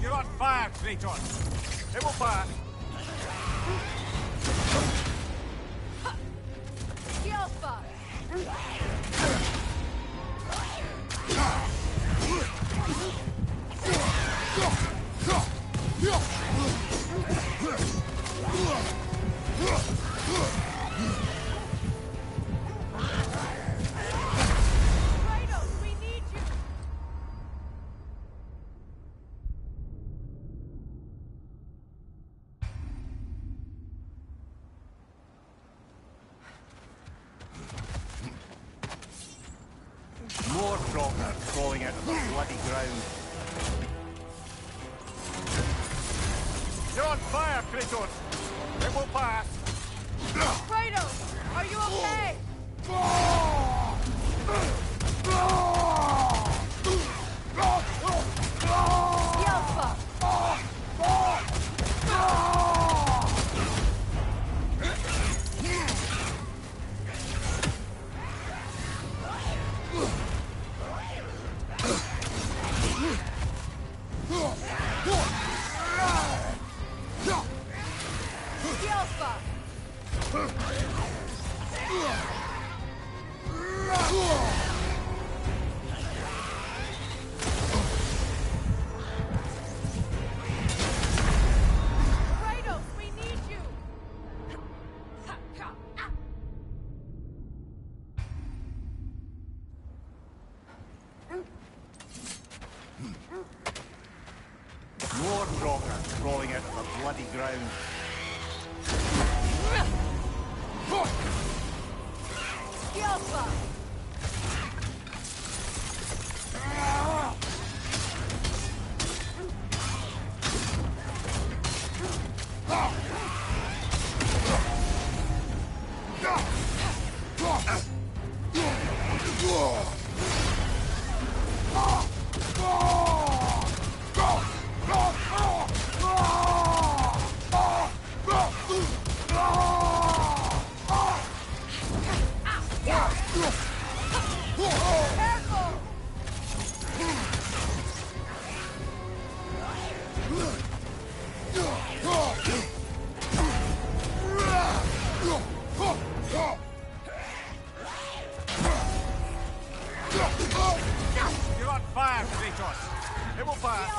You're on fire, Kratos! It will pass! More Draugr crawling out of the bloody ground. You're on fire, Kratos! It will pass! Kratos! Are you okay? Yelpa! Kratos, we need you! More Draugr crawling out of the bloody ground. Yelpa! You're on fire, Kratos! It will pass!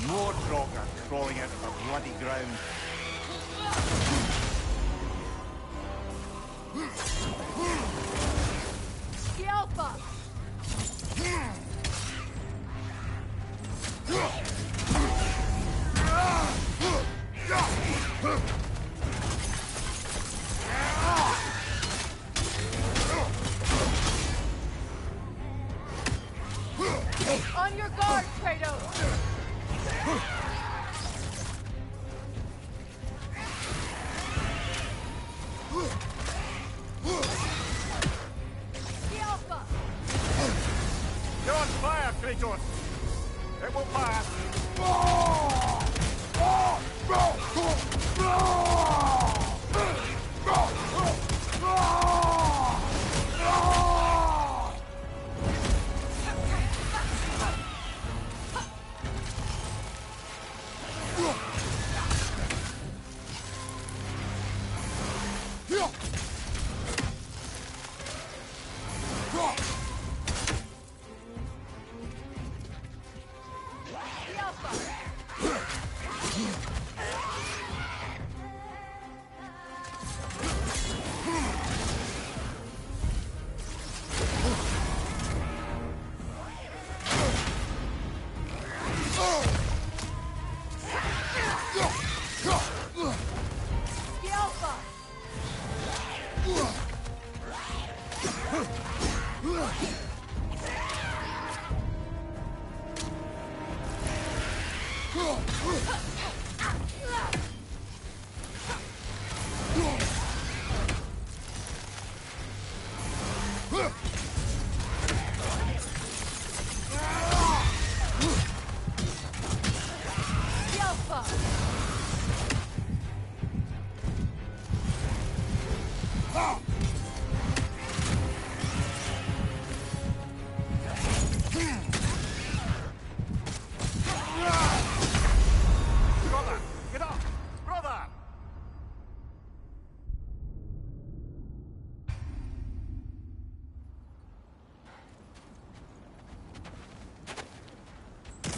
More Draugr crawling out of the bloody ground. Yelpa! On your guard, Kratos! will pass.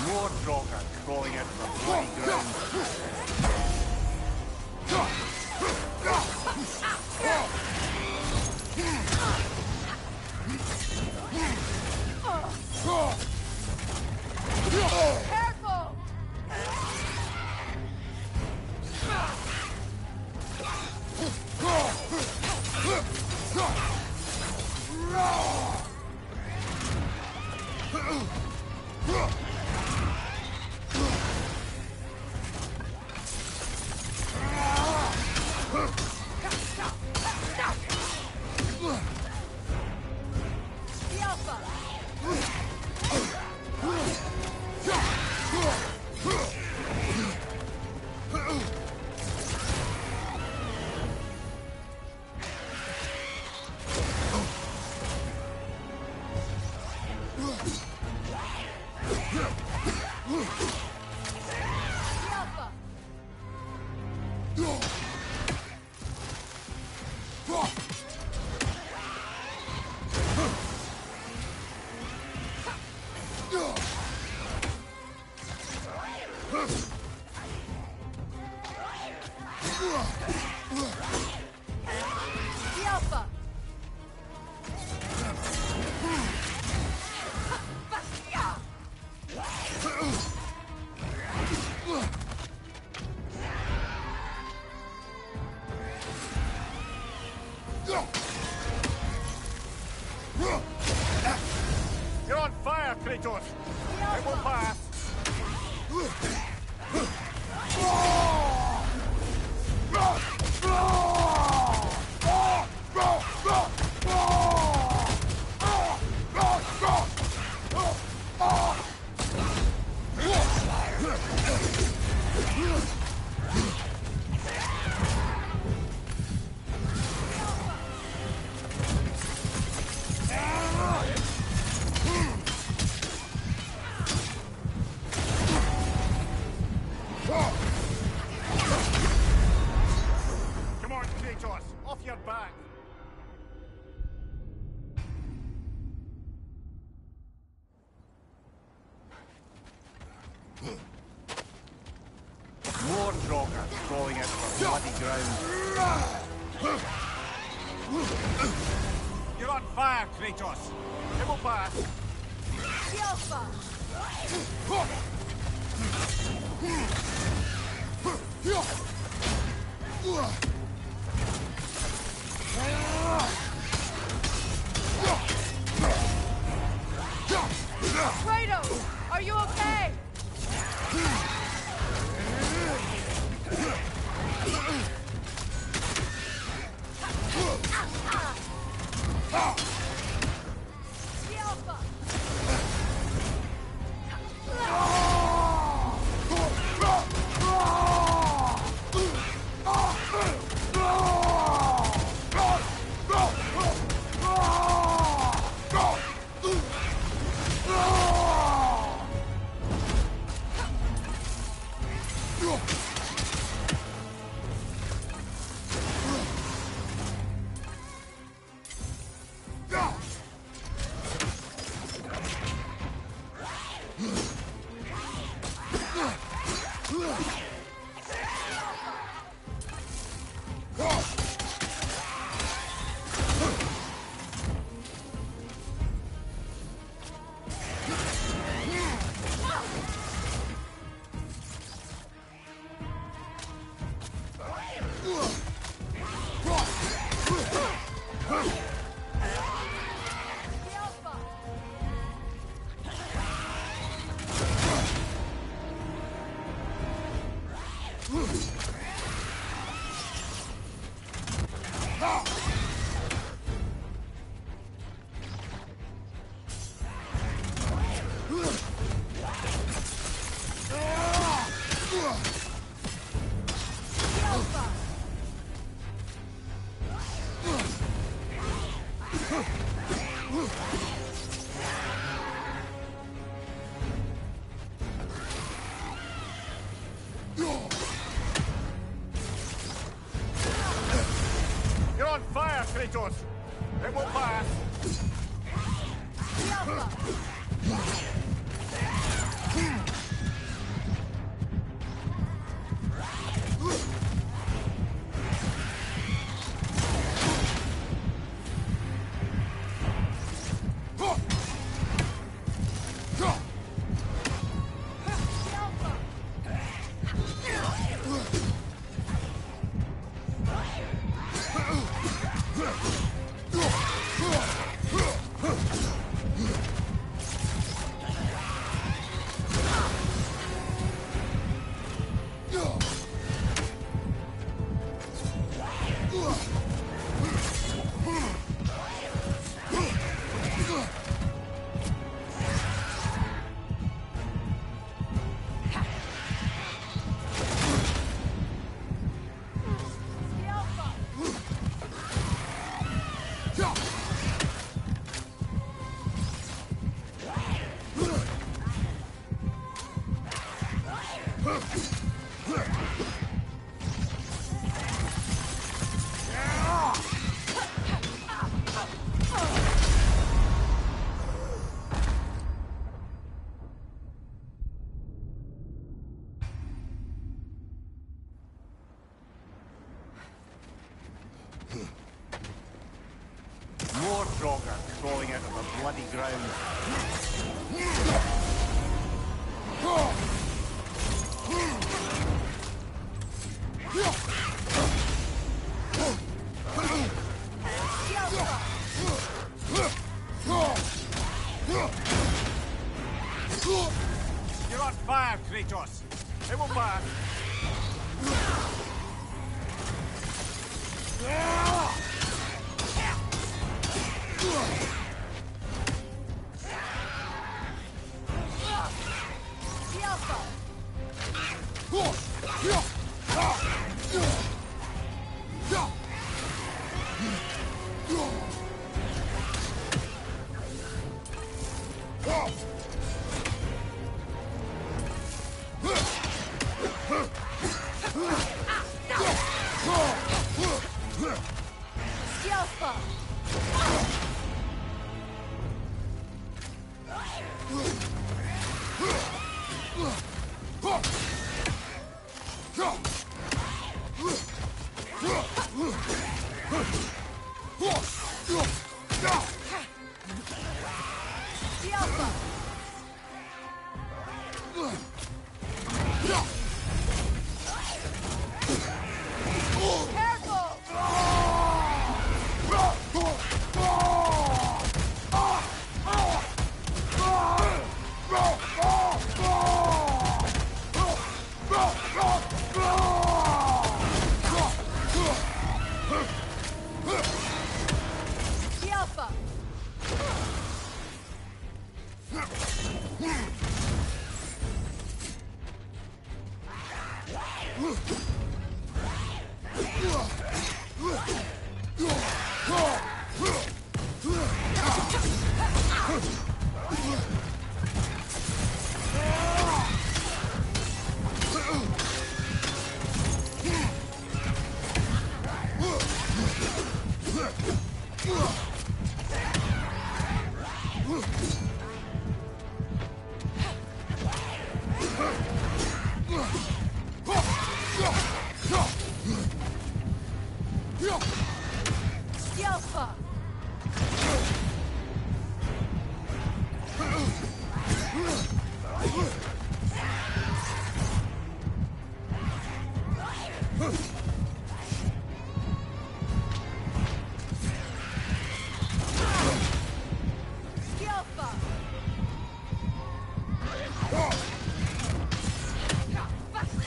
More Draugr crawling out of the bloody ground. Careful! You're on fire, Kratos! It will pass! Come on, Kratos! Off your back! More Draugr crawling out of the bloody ground. You're on fire, Kratos! It will pass! Kratos, are you okay? Alpha! You're on fire, Kratos! It won't pass! More Draugr crawling out of the bloody ground. You're on fire, Kratos! It won't pass!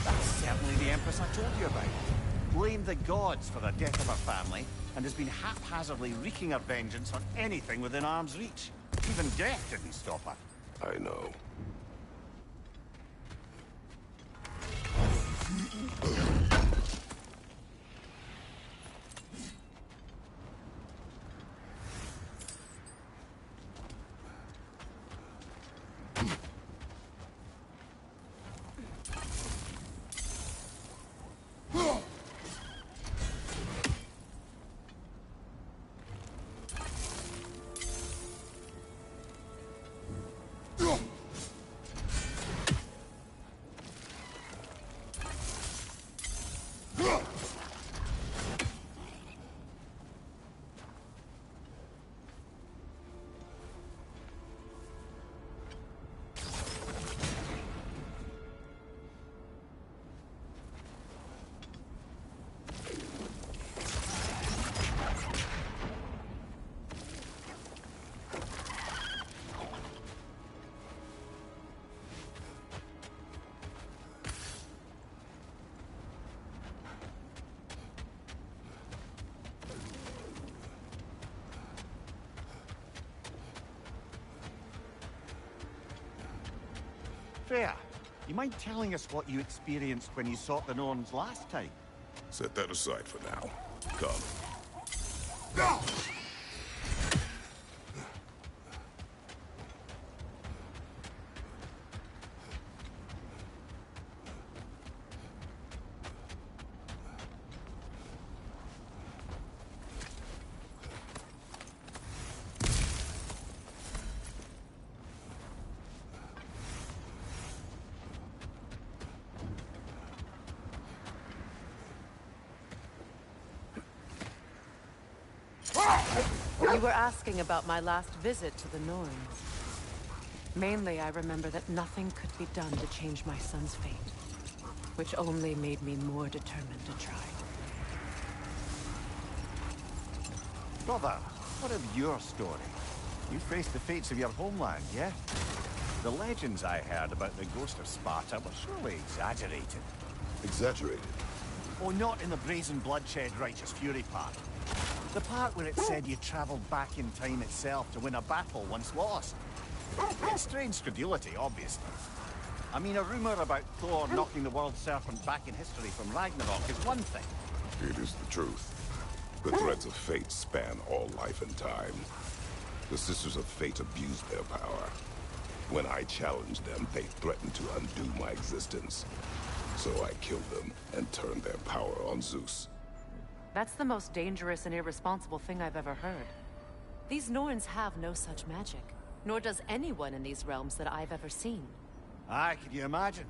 That's certainly the Empress I told you about. Blame the gods. gods for the death of her family, and has been haphazardly wreaking her vengeance on anything within arm's reach. Even death didn't stop her. I know. Freya, you mind telling us what you experienced when you sought the Norns last time? Set that aside for now. Come. You were asking about my last visit to the Norns. Mainly, I remember that nothing could be done to change my son's fate, which only made me more determined to try. Brother, what of your story? You faced the fates of your homeland, yeah? The legends I heard about the ghost of Sparta were surely exaggerated. Exaggerated? Oh, not in the brazen bloodshed righteous fury part. The part where it said you traveled back in time itself to win a battle once lost. It's strange credulity, obviously. I mean, a rumor about Thor knocking the world serpent back in history from Ragnarok is one thing. It is the truth. The threads of fate span all life and time. The Sisters of Fate abused their power. When I challenged them, they threatened to undo my existence. So I killed them and turned their power on Zeus. That's the most dangerous and irresponsible thing I've ever heard. These Norns have no such magic, nor does anyone in these realms that I've ever seen. Aye, can you imagine?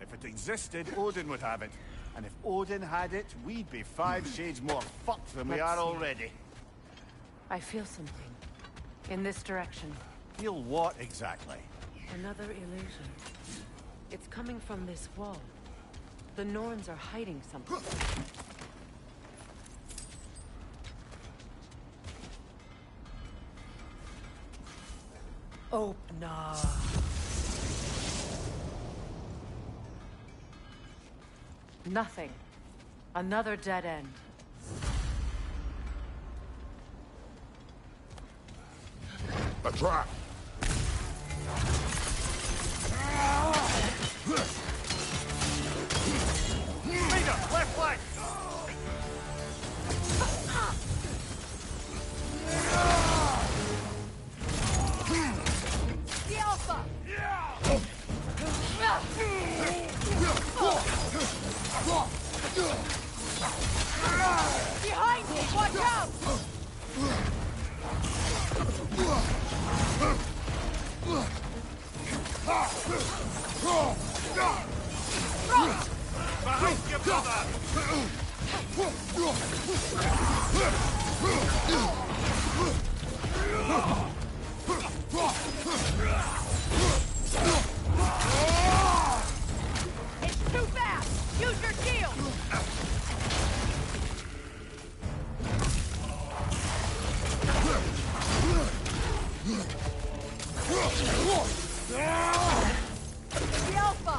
If it existed, Odin would have it. And if Odin had it, we'd be 5 shades more fucked than we are already. I feel something. In this direction. Feel what exactly? Another illusion. It's coming from this wall. The Norns are hiding something. Opener. Nothing. Another dead end. A trap! Leader, left leg! The Alpha! Behind me! Watch out! Behind you, brother! It's too fast! Use your shield! The Alpha!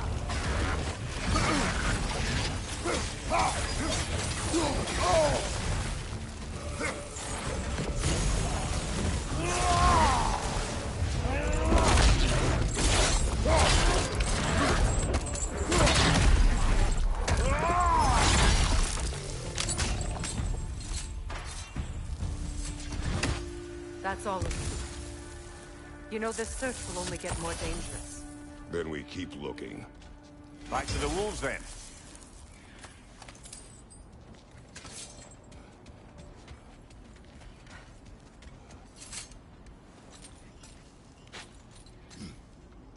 That's all of you. You know, this search will only get more dangerous. Then we keep looking. Back to the wolves, then.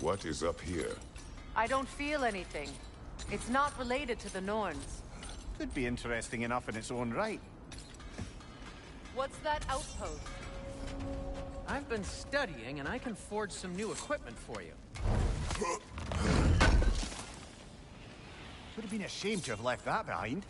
What is up here? I don't feel anything. It's not related to the Norns. Could be interesting enough in its own right. What's that outpost? I've been studying, and I can forge some new equipment for you. Would have been a shame to have left that behind.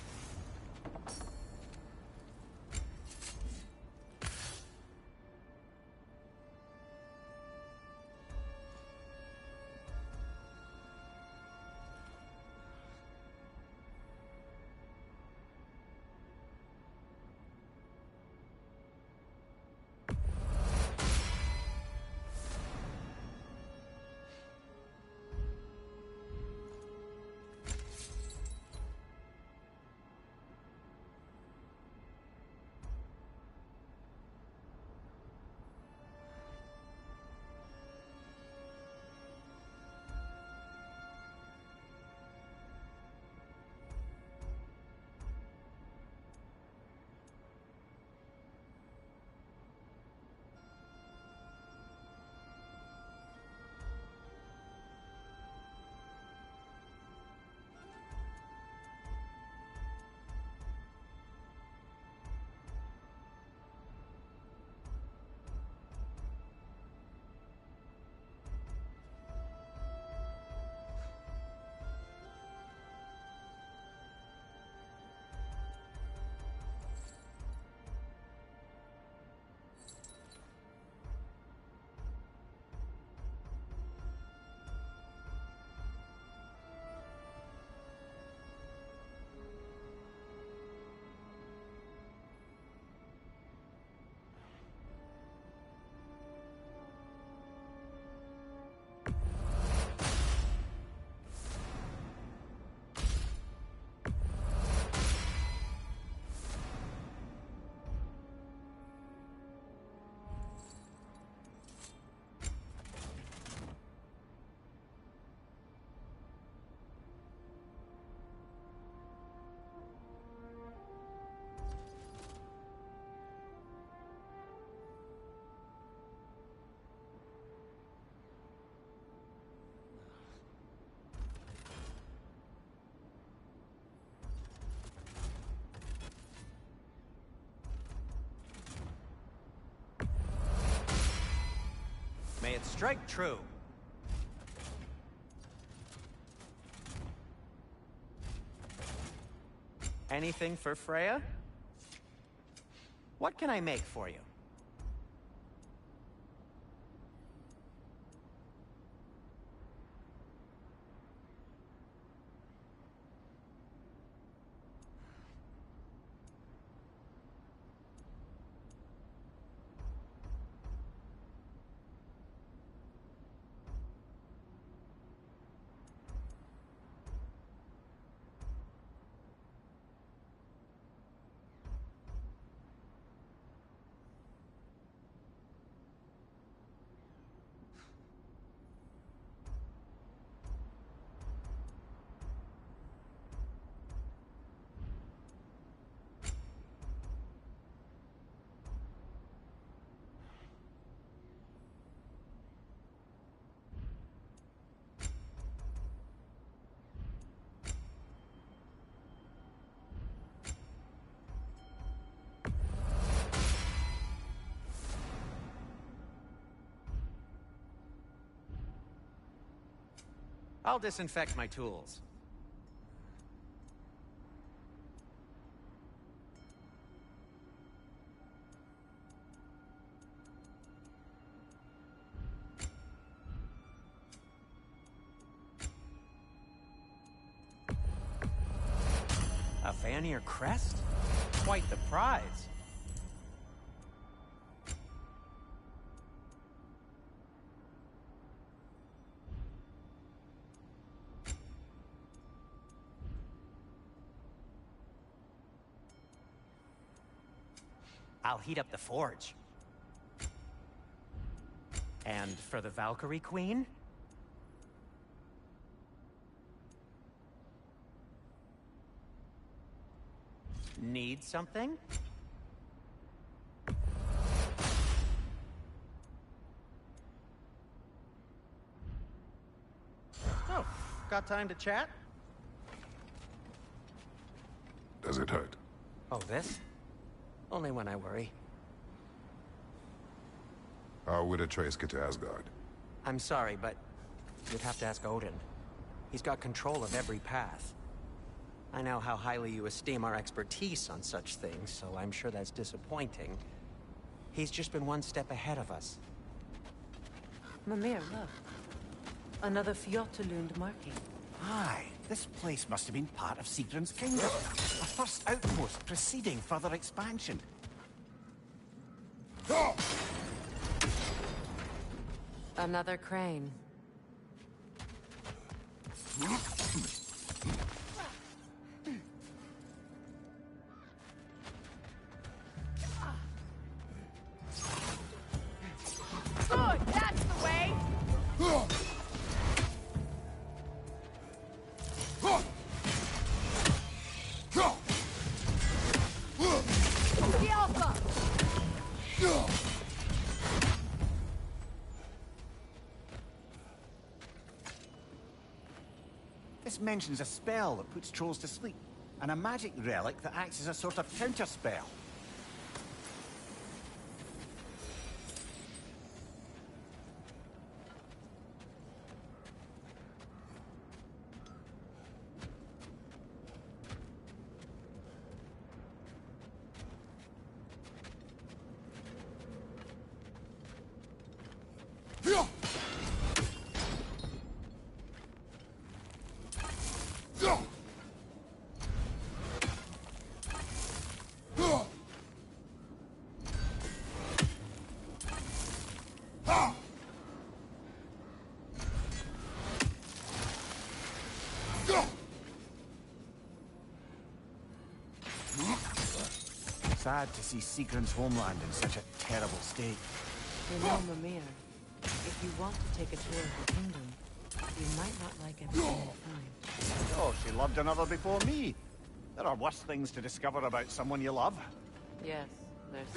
May it strike true. Anything for Freya? What can I make for you? I'll disinfect my tools. A Vanir crest? Quite the prize. I'll heat up the forge. And for the Valkyrie Queen? Need something? Oh, got time to chat? Does it hurt? Oh, this? Only when I worry. How would Atreus get to Asgard? I'm sorry, but you'd have to ask Odin. He's got control of every path. I know how highly you esteem our expertise on such things, so I'm sure that's disappointing. He's just been one step ahead of us. Mimir, look. Another Fjotalund marking. Aye, this place must have been part of Sigrun's kingdom. A first outpost preceding further expansion. Another crane. Good, that's the way! The Alpha! This mentions a spell that puts trolls to sleep, and a magic relic that acts as a sort of counterspell. Sad to see Sigrun's homeland in such a terrible state. You know, Mimir, if you want to take a tour of the kingdom, you might not like everything you find. Oh, she loved another before me. There are worse things to discover about someone you love. Yes, there's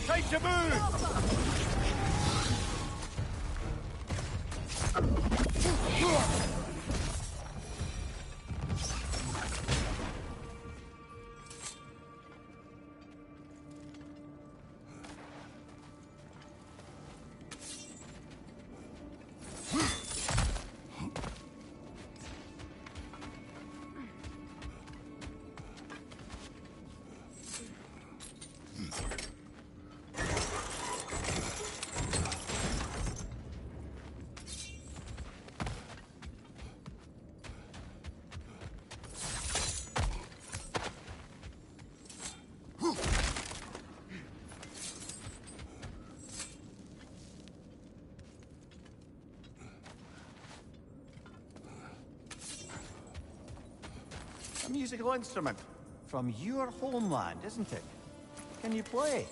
Time to move! musical instrument. From your homeland, isn't it? Can you play?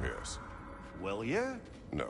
Yes. Will you? No.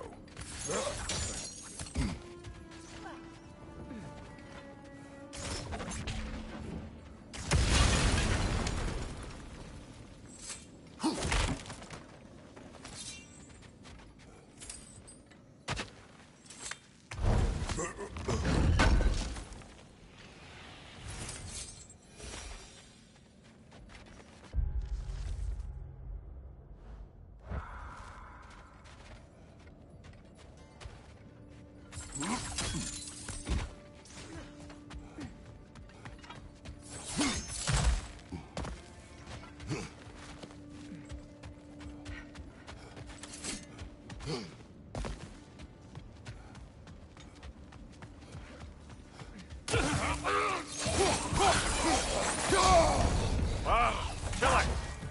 Killer,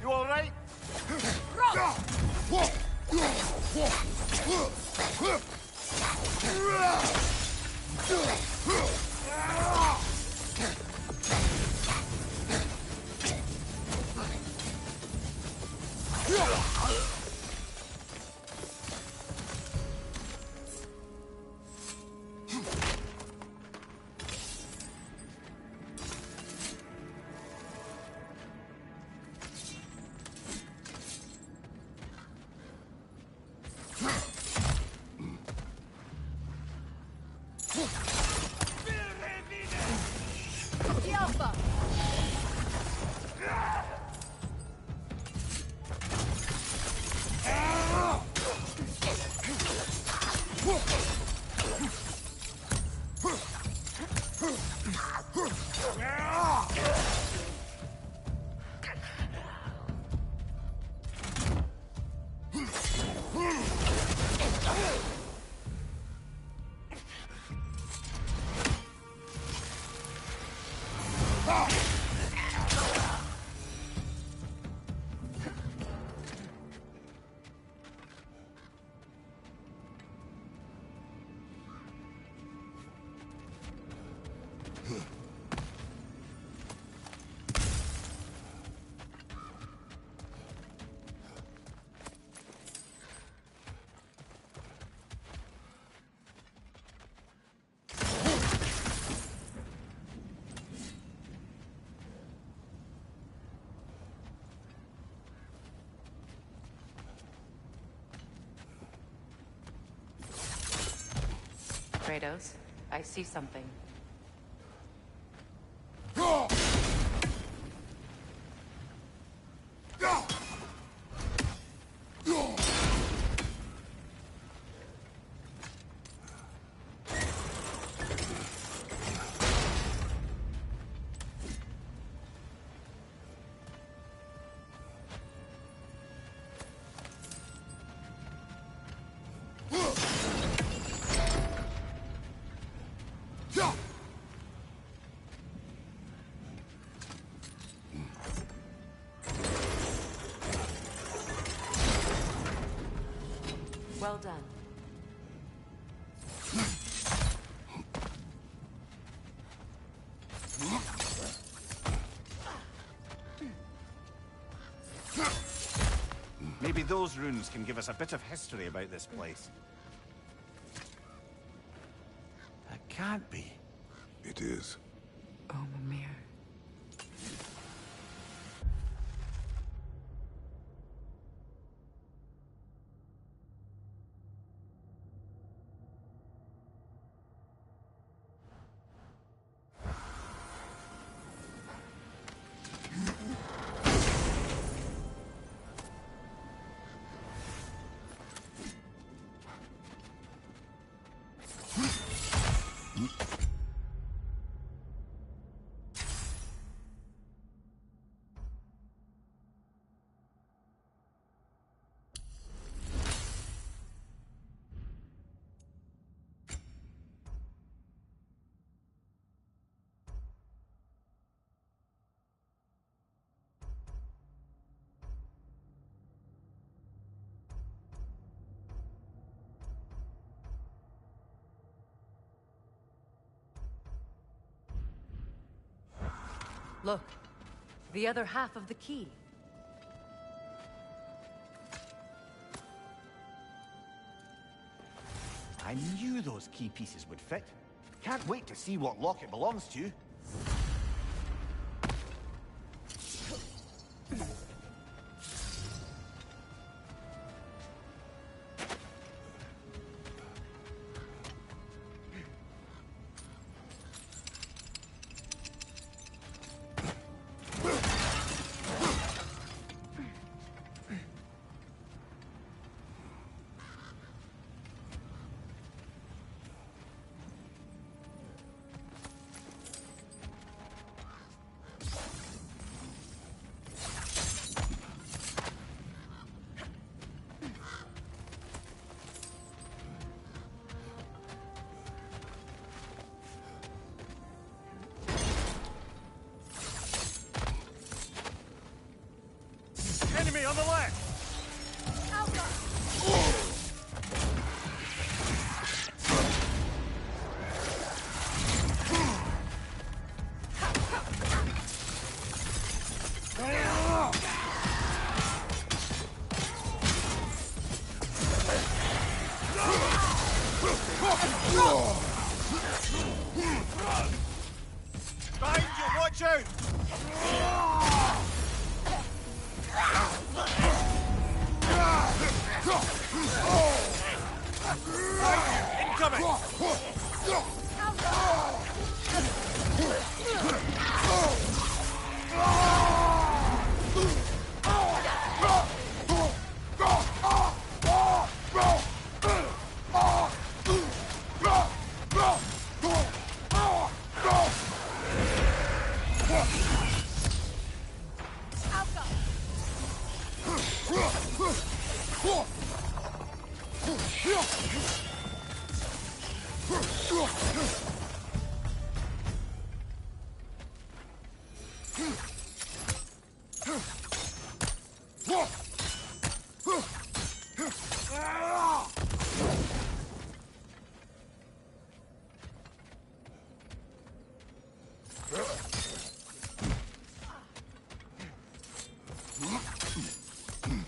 you all right? Kratos, I see something. Well done. Maybe those runes can give us a bit of history about this place. That can't be. It is. Oh, Mimir. Look, the other half of the key. I knew those key pieces would fit. Can't wait to see what lock it belongs to. Enemy on the left! Behind you, watch out!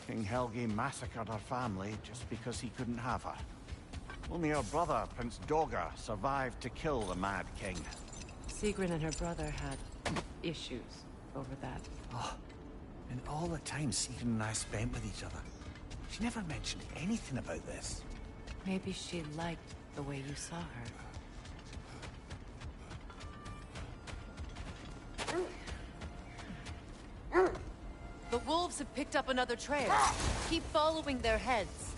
King Helge massacred her family just because he couldn't have her. Only her brother, Prince Dogger, survived to kill the Mad King. Sigrun and her brother had issues over that. Oh, and all the time Sigrun and I spent with each other, she never mentioned anything about this. Maybe she liked the way you saw her. The wolves have picked up another trail. Keep following their heads.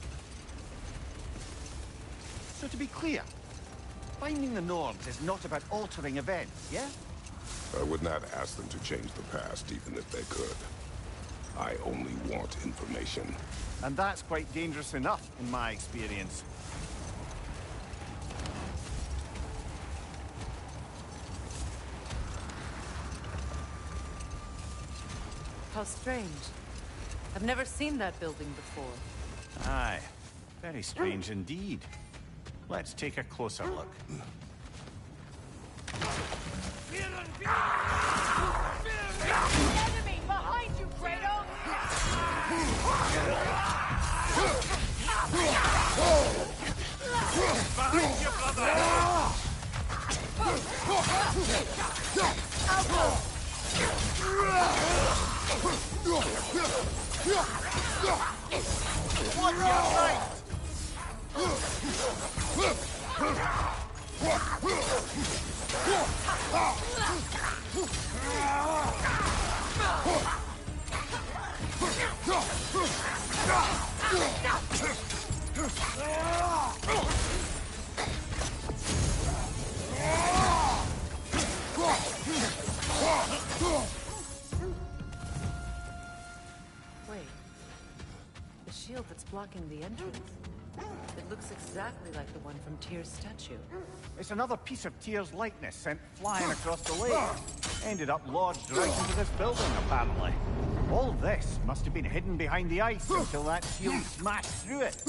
So to be clear, finding the Norns is not about altering events, yeah? I would not ask them to change the past, even if they could. I only want information. And that's quite dangerous enough, in my experience. How strange. I've never seen that building before. Aye. Very strange indeed. Let's take a closer look. Enemy behind you, Kratos! Behind you, brother! Watch your right! Wait. The shield that's blocking the entrance. It looks exactly like the one from Tyr's statue. It's another piece of Tyr's likeness sent flying across the lake. Ended up lodged right into this building, apparently. All this must have been hidden behind the ice until that shield smashed through it.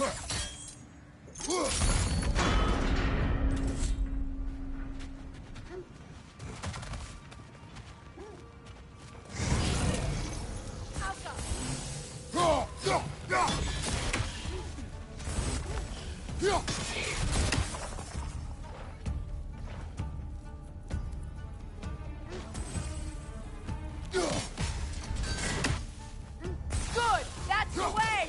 Good! That's the way!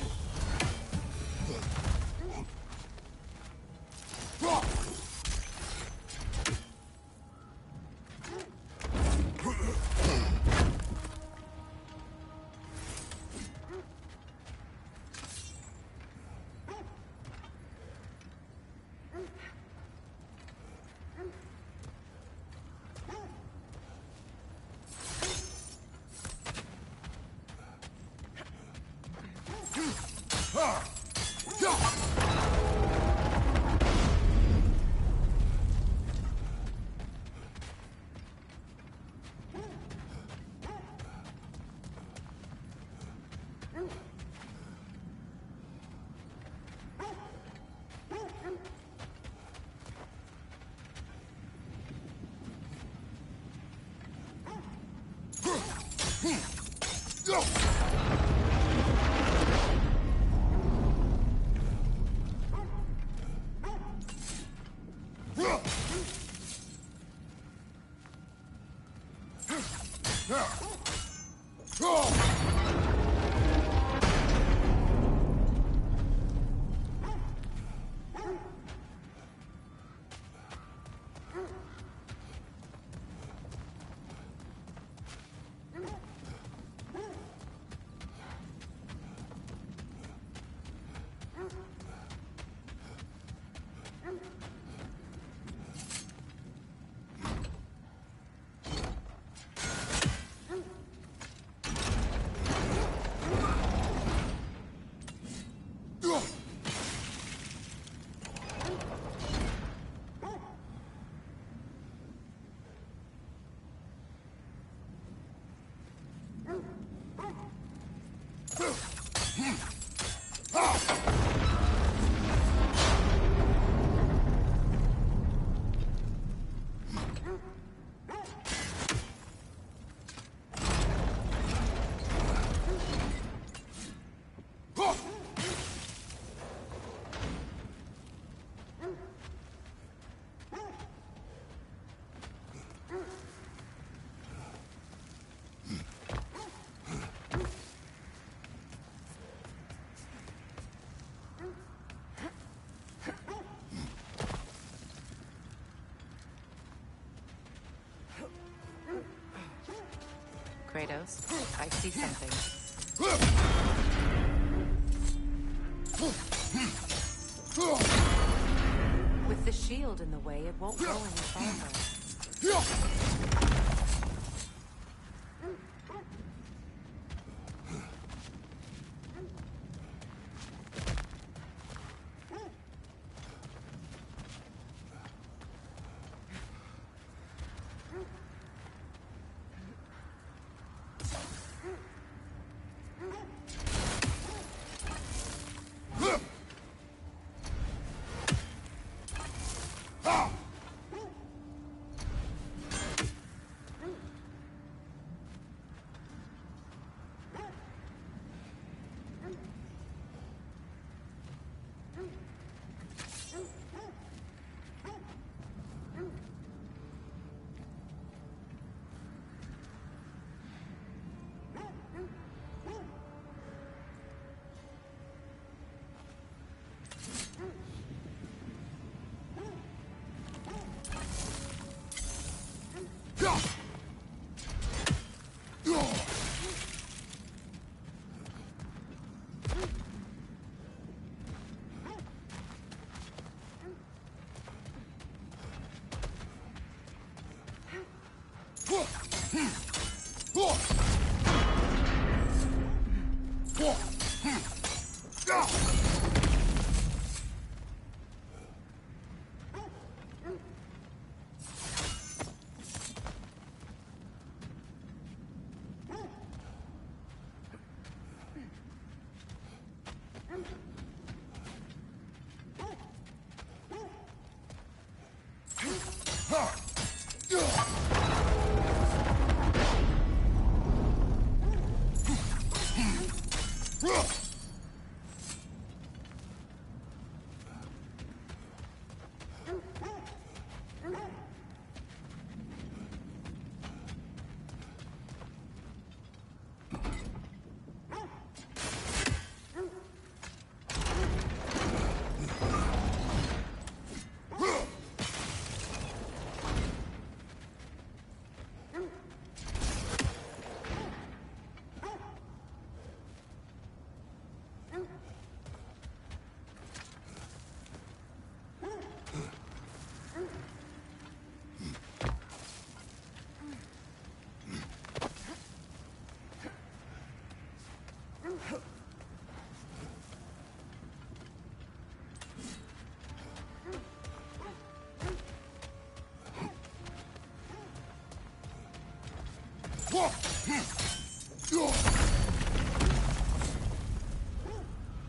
Kratos, I see something. With the shield in the way, it won't go any farther.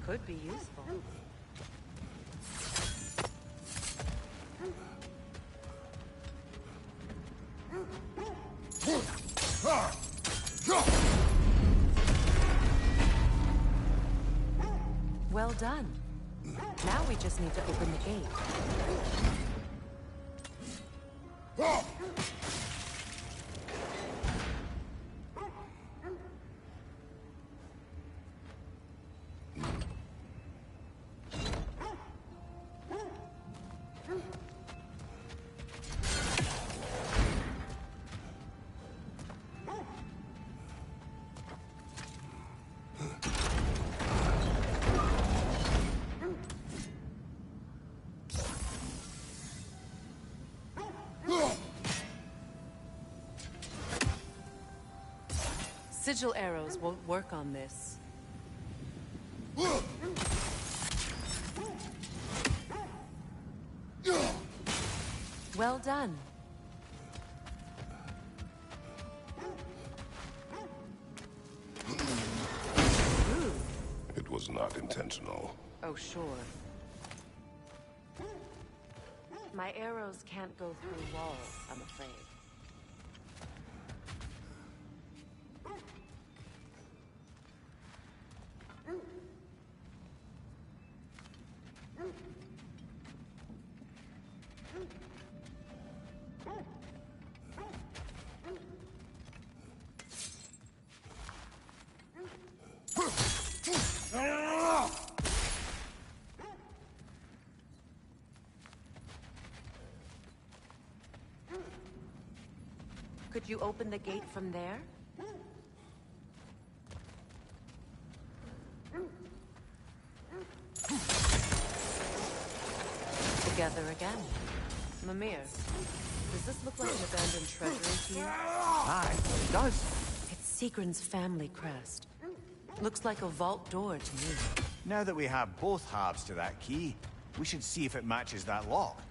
Could be useful. Well done. Now we just need to open the gate. Sigil arrows won't work on this. Well done. It was not intentional. Oh, sure. My arrows can't go through walls, I'm afraid. Could you open the gate from there? Together again. Mimir, does this look like an abandoned treasury to you? Aye, it does. It's Sigrun's family crest. Looks like a vault door to me. Now that we have both halves to that key, we should see if it matches that lock.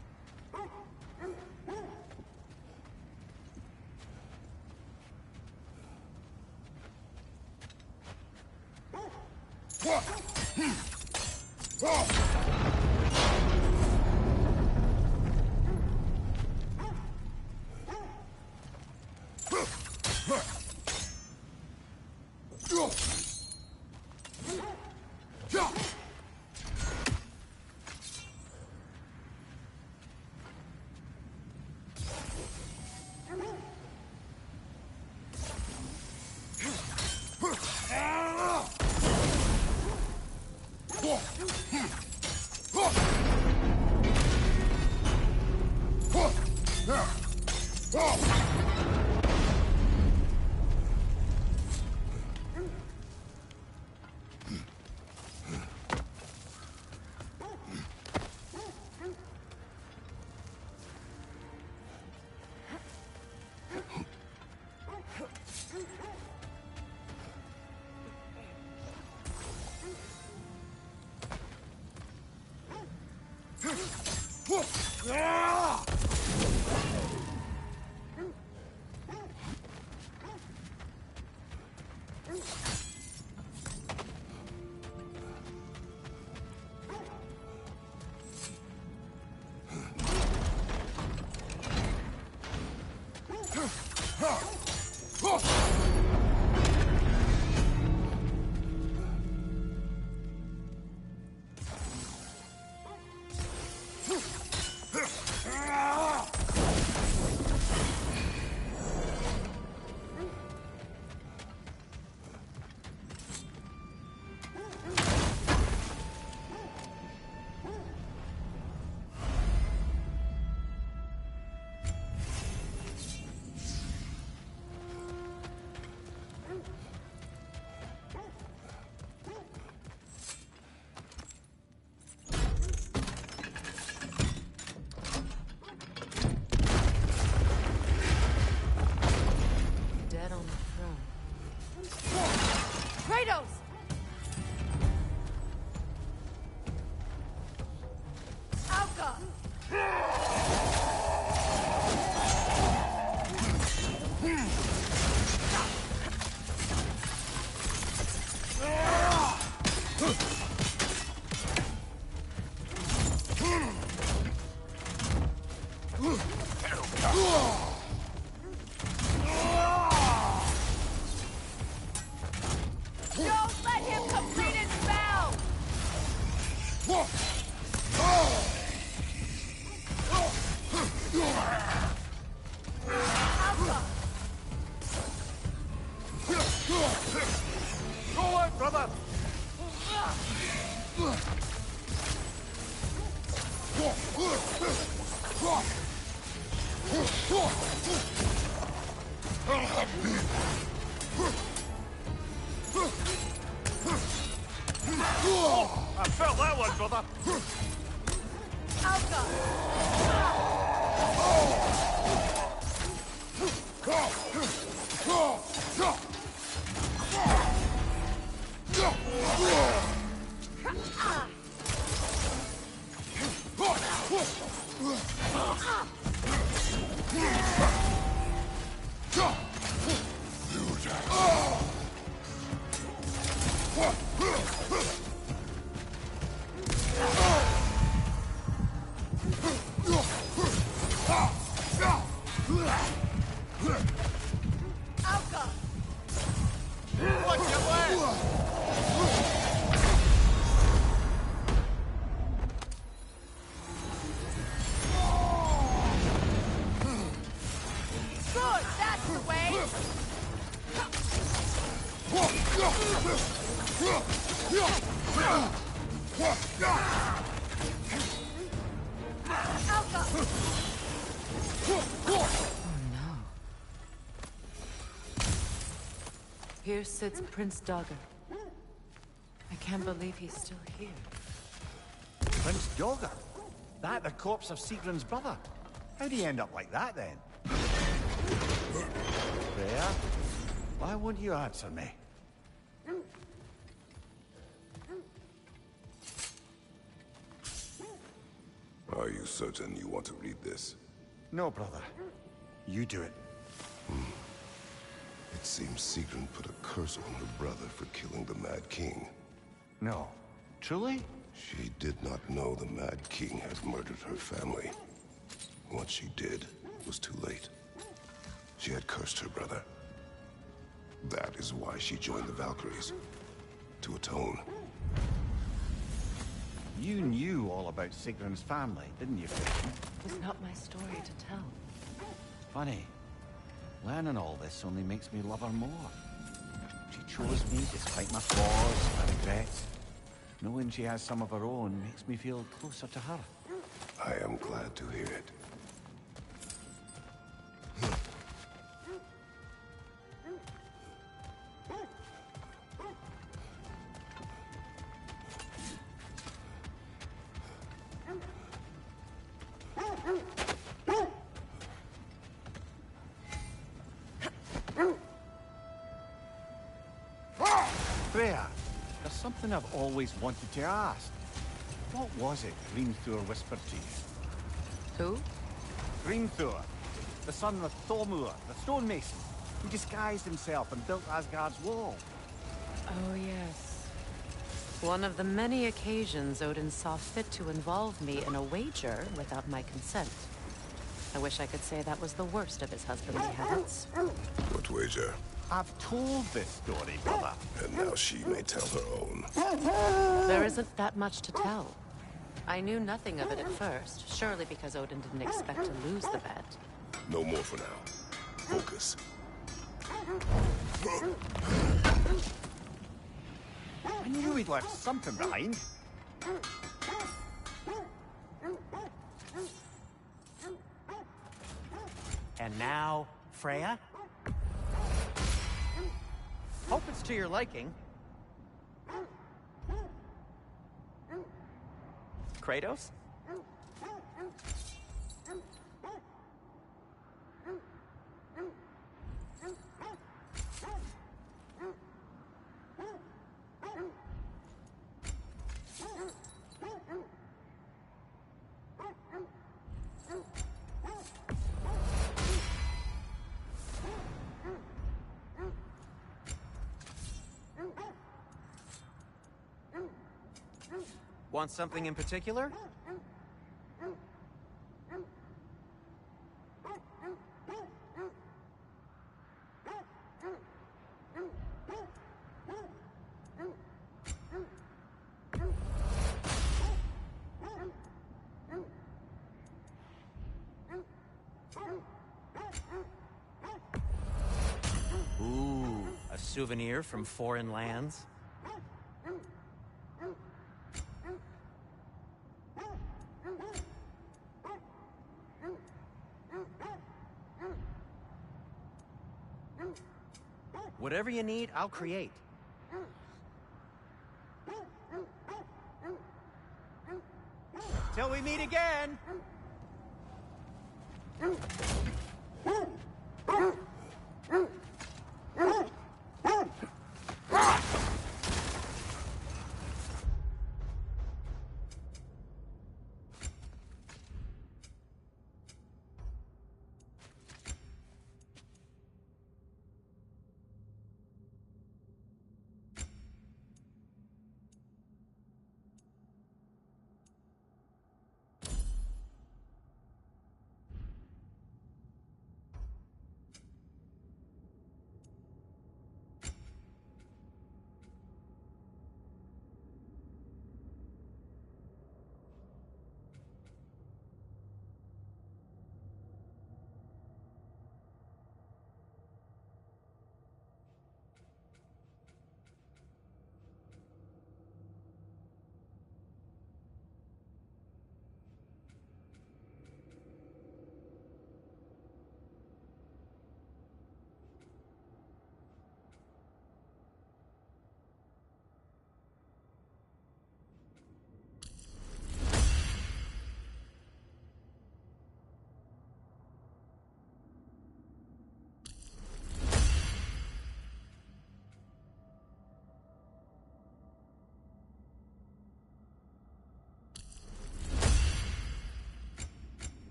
Don't let him complete his spell! Go on, brother! I felt that one, brother! Good, that's the way! Here sits Prince Dogger. I can't believe he's still here. Prince Dogger? That the corpse of Sigrun's brother? How'd he end up like that, then? Freya? Why won't you answer me? Are you certain you want to read this? No, brother. You do it. It seems Sigrun put a curse on her brother for killing the Mad King. No. Truly? She did not know the Mad King had murdered her family. What she did was too late. She had cursed her brother. That is why she joined the Valkyries. To atone. You knew all about Sigrun's family, didn't you, Freya? It was not my story to tell. Funny. Learning all this only makes me love her more. She chose me despite my flaws, my regrets. Knowing she has some of her own makes me feel closer to her. I am glad to hear it. Freya, there's something I've always wanted to ask. What was it Grimthor whispered to you? Who? Grimthor, the son of Thormur, the stonemason, who disguised himself and built Asgard's wall. Oh, yes. One of the many occasions Odin saw fit to involve me in a wager without my consent. I wish I could say that was the worst of his husbandly habits. What wager? I've told this story, brother. And now she may tell her own. There isn't that much to tell. I knew nothing of it at first, surely because Odin didn't expect to lose the bet. No more for now. Focus. I knew he'd left something behind. And now, Freya? Hope it's to your liking. Kratos? Want something in particular? souvenir from foreign lands? Whatever you need, I'll create. Till we meet again!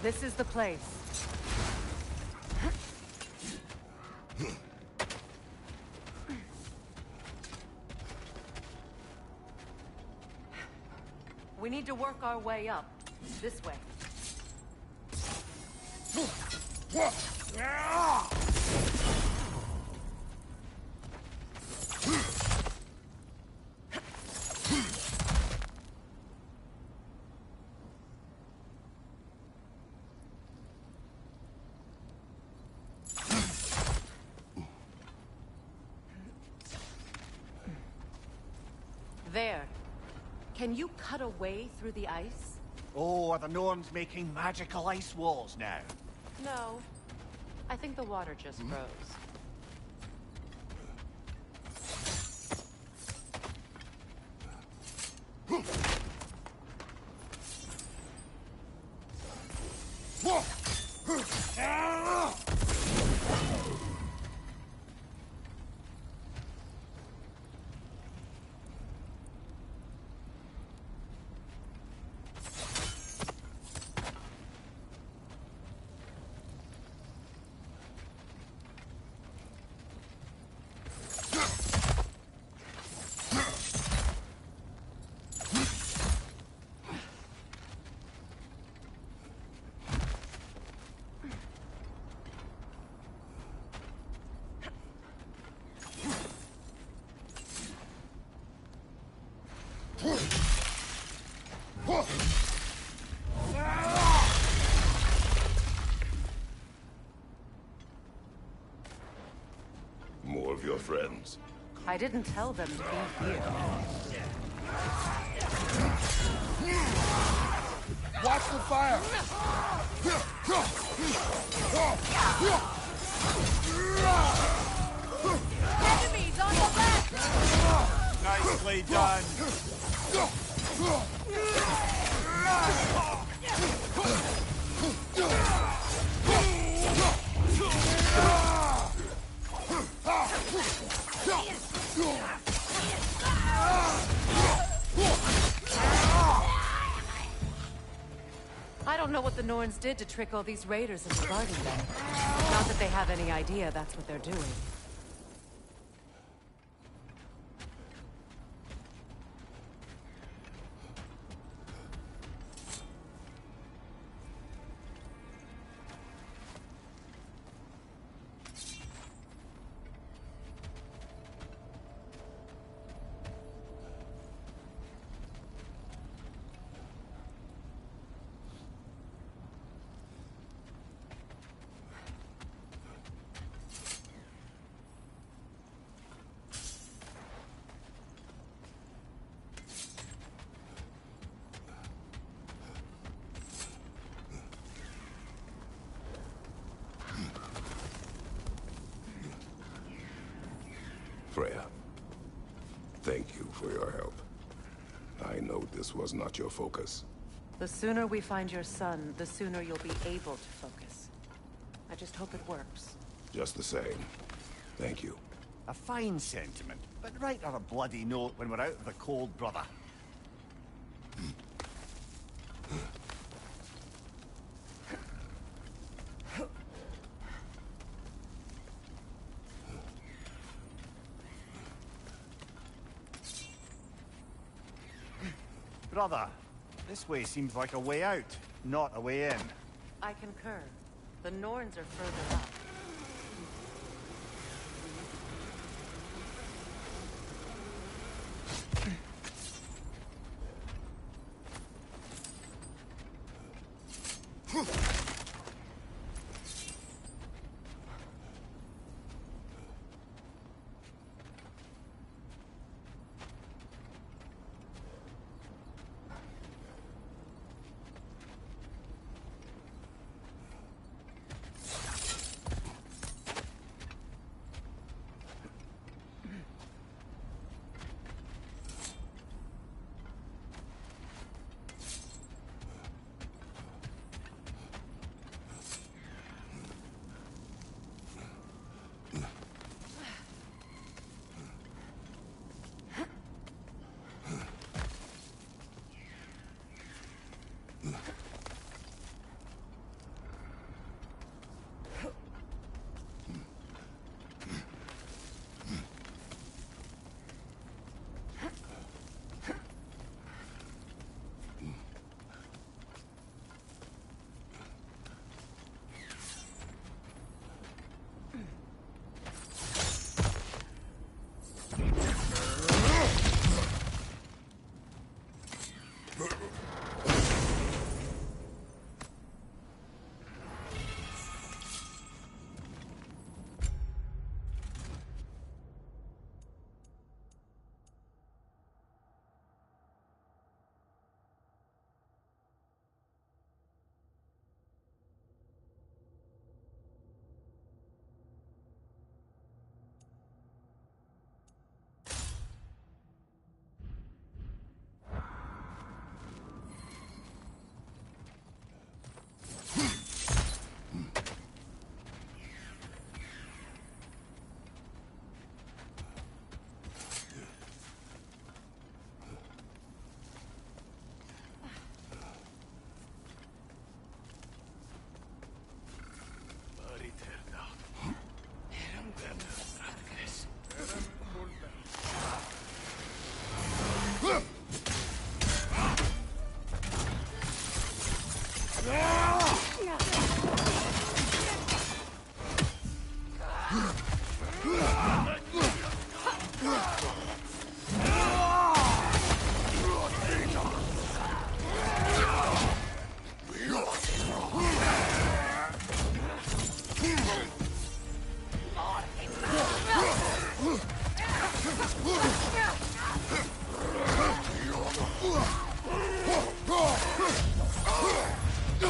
This is the place. We need to work our way up. This way. There. Can you cut a way through the ice? Oh, are the Norns making magical ice walls now? No. I think the water just froze. More of your friends. I didn't tell them to be here. Watch the fire! Enemies on the left! Nicely done. don't know what the Norns did to trick all these raiders into guarding them. Not that they have any idea that's what they're doing. Freya, thank you for your help. I know this was not your focus. The sooner we find your son, the sooner you'll be able to focus. I just hope it works. Just the same, thank you. A fine sentiment, but write her a bloody note when we're out of the cold, brother. Brother, this way seems like a way out, not a way in. I concur. The Norns are further up.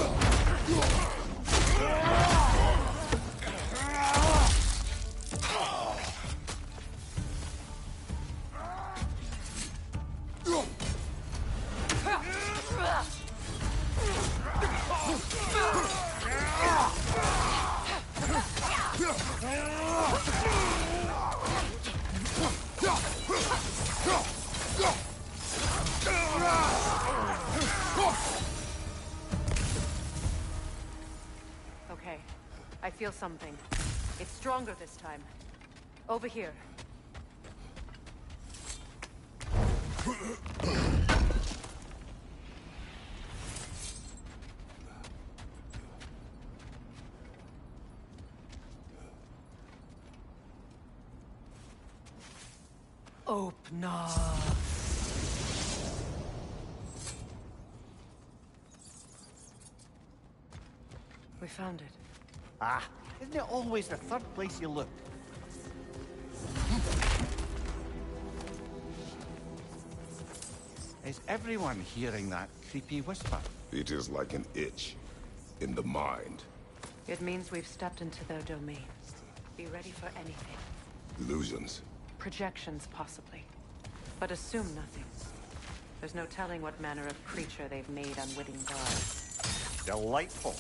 Ugh! feel something. It's stronger this time. Over here. Opener. We found it. Ah, isn't it always the third place you look? Is everyone hearing that creepy whisper? It is like an itch in the mind. It means we've stepped into their domain. Be ready for anything. Illusions. Projections, possibly. But assume nothing. There's no telling what manner of creature they've made unwitting gods. Delightful.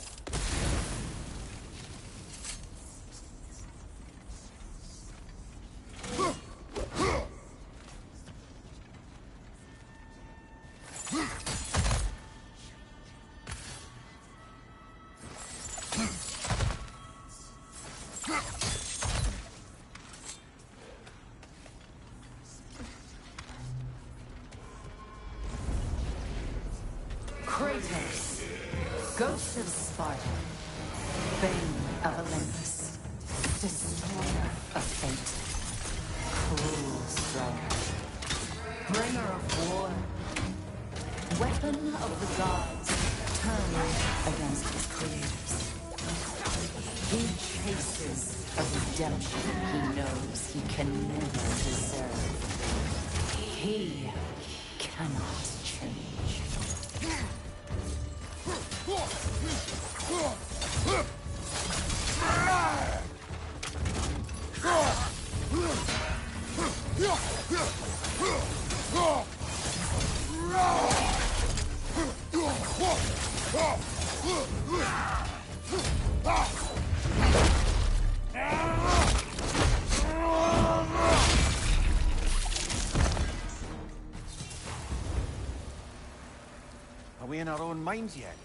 Kratos, Ghost of Sparta, Bane of Olympus, Destroyer of Fate, Cruel Striker, Bringer of War, Weapon of the Gods, turned against his creators. He chases a redemption he knows he can never deserve. He cannot change. Are we in our own minds yet?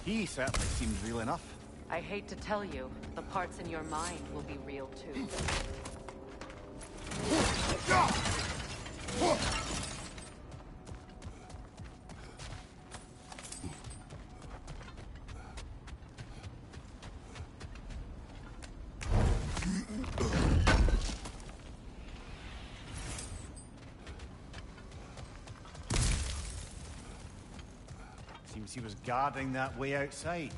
He certainly seems real enough. I hate to tell you, the parts in your mind will be real too. Seems he was guarding that way outside.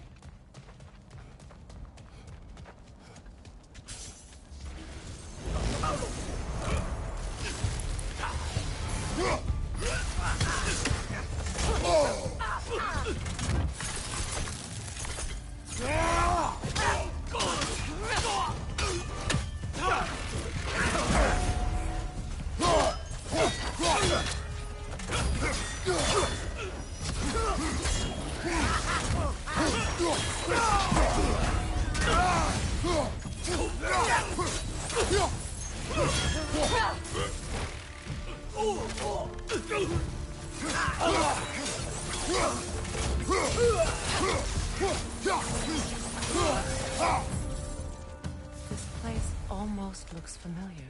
This place almost looks familiar,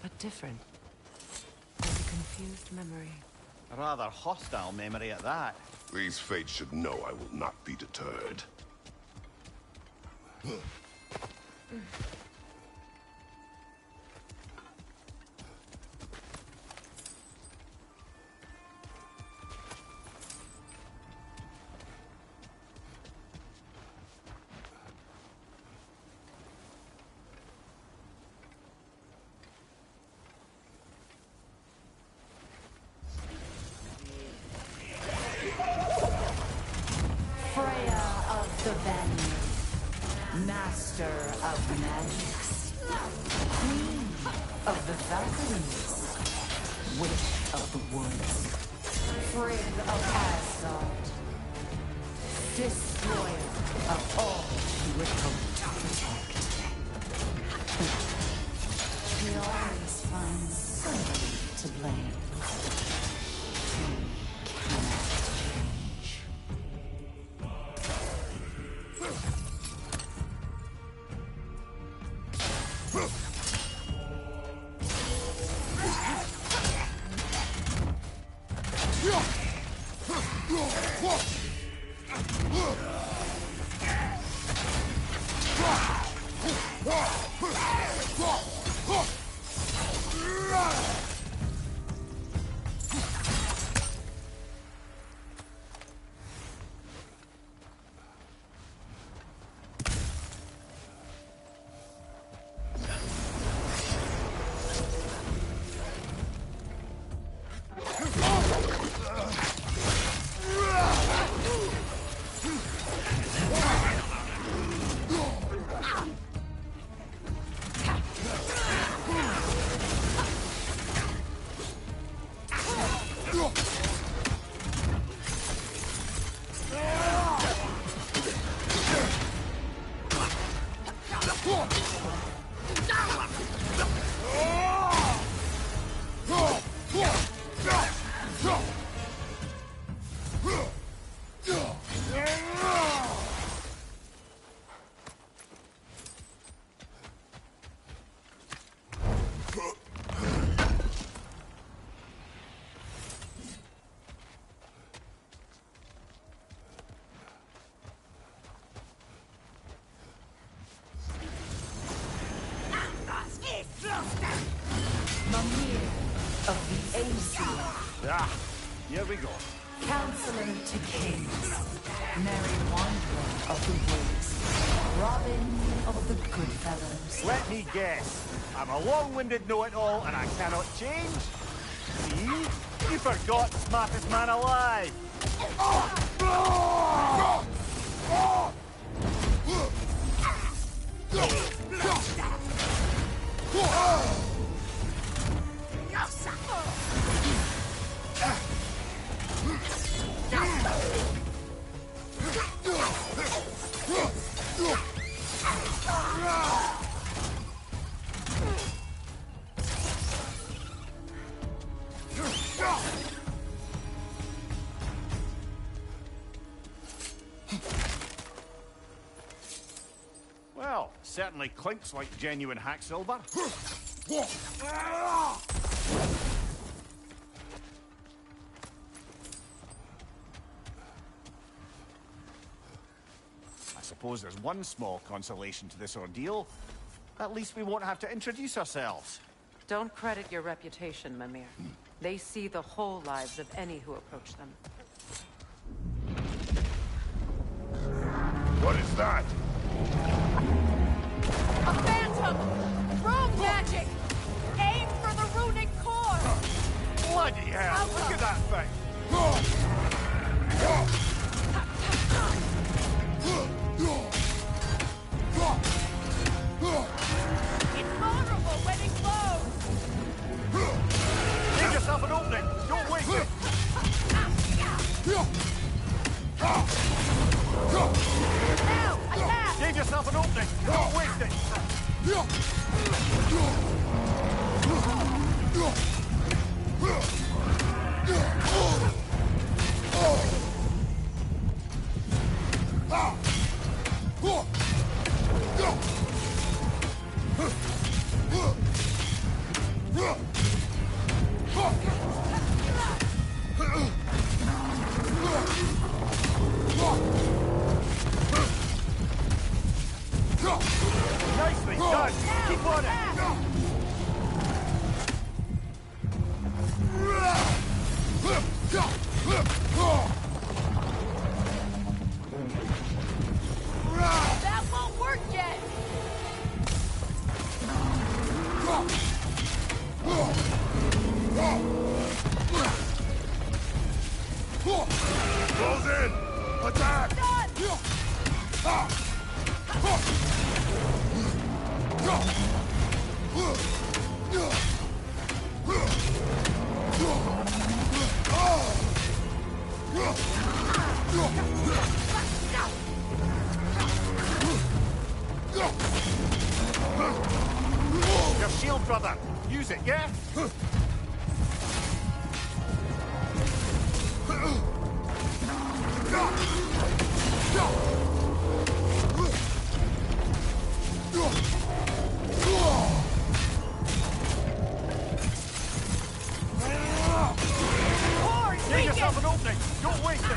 but different. Like a confused memory. A rather hostile memory at that. These fates should know I will not be deterred. Freya of the Vanir, Master of Magics, Queen of the Valkyries, Witch of the Woods, Frigg of Asgard, Destroyer of all she would hope to protect. She always finds somebody to blame. Ah, here we go. Counselor to Kings, Merry Wanderer of the Woods, Robin of the Goodfellows. Let me guess. I'm a long-winded know-it-all and I cannot change? See? You forgot smartest man alive. Well, certainly clinks like genuine hack silver. I suppose there's one small consolation to this ordeal. At least we won't have to introduce ourselves. Don't credit your reputation, Mimir. They see the whole lives of any who approach them. What is that? A phantom! Rogue magic! Aim for the runic core! Bloody hell! Look at that thing! It's vulnerable when it glows! Give yourself an opening! Don't waste it! Now! Attack! Give yourself an opening! Don't waste it! Nicely done! Keep on it! That won't work yet! Close in! Attack! Your shield, brother! Use it, yeah? Give yourself an opening! Don't waste it!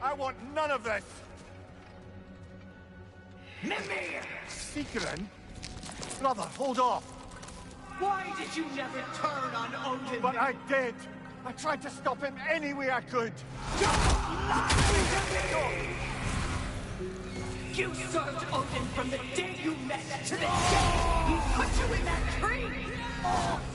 I want none of this! Mimir! Sigrun? Brother, hold off! Why did you never turn on Odin? But I did! I tried to stop him any way I could! You served Odin from the day you met to the day he put you in that tree!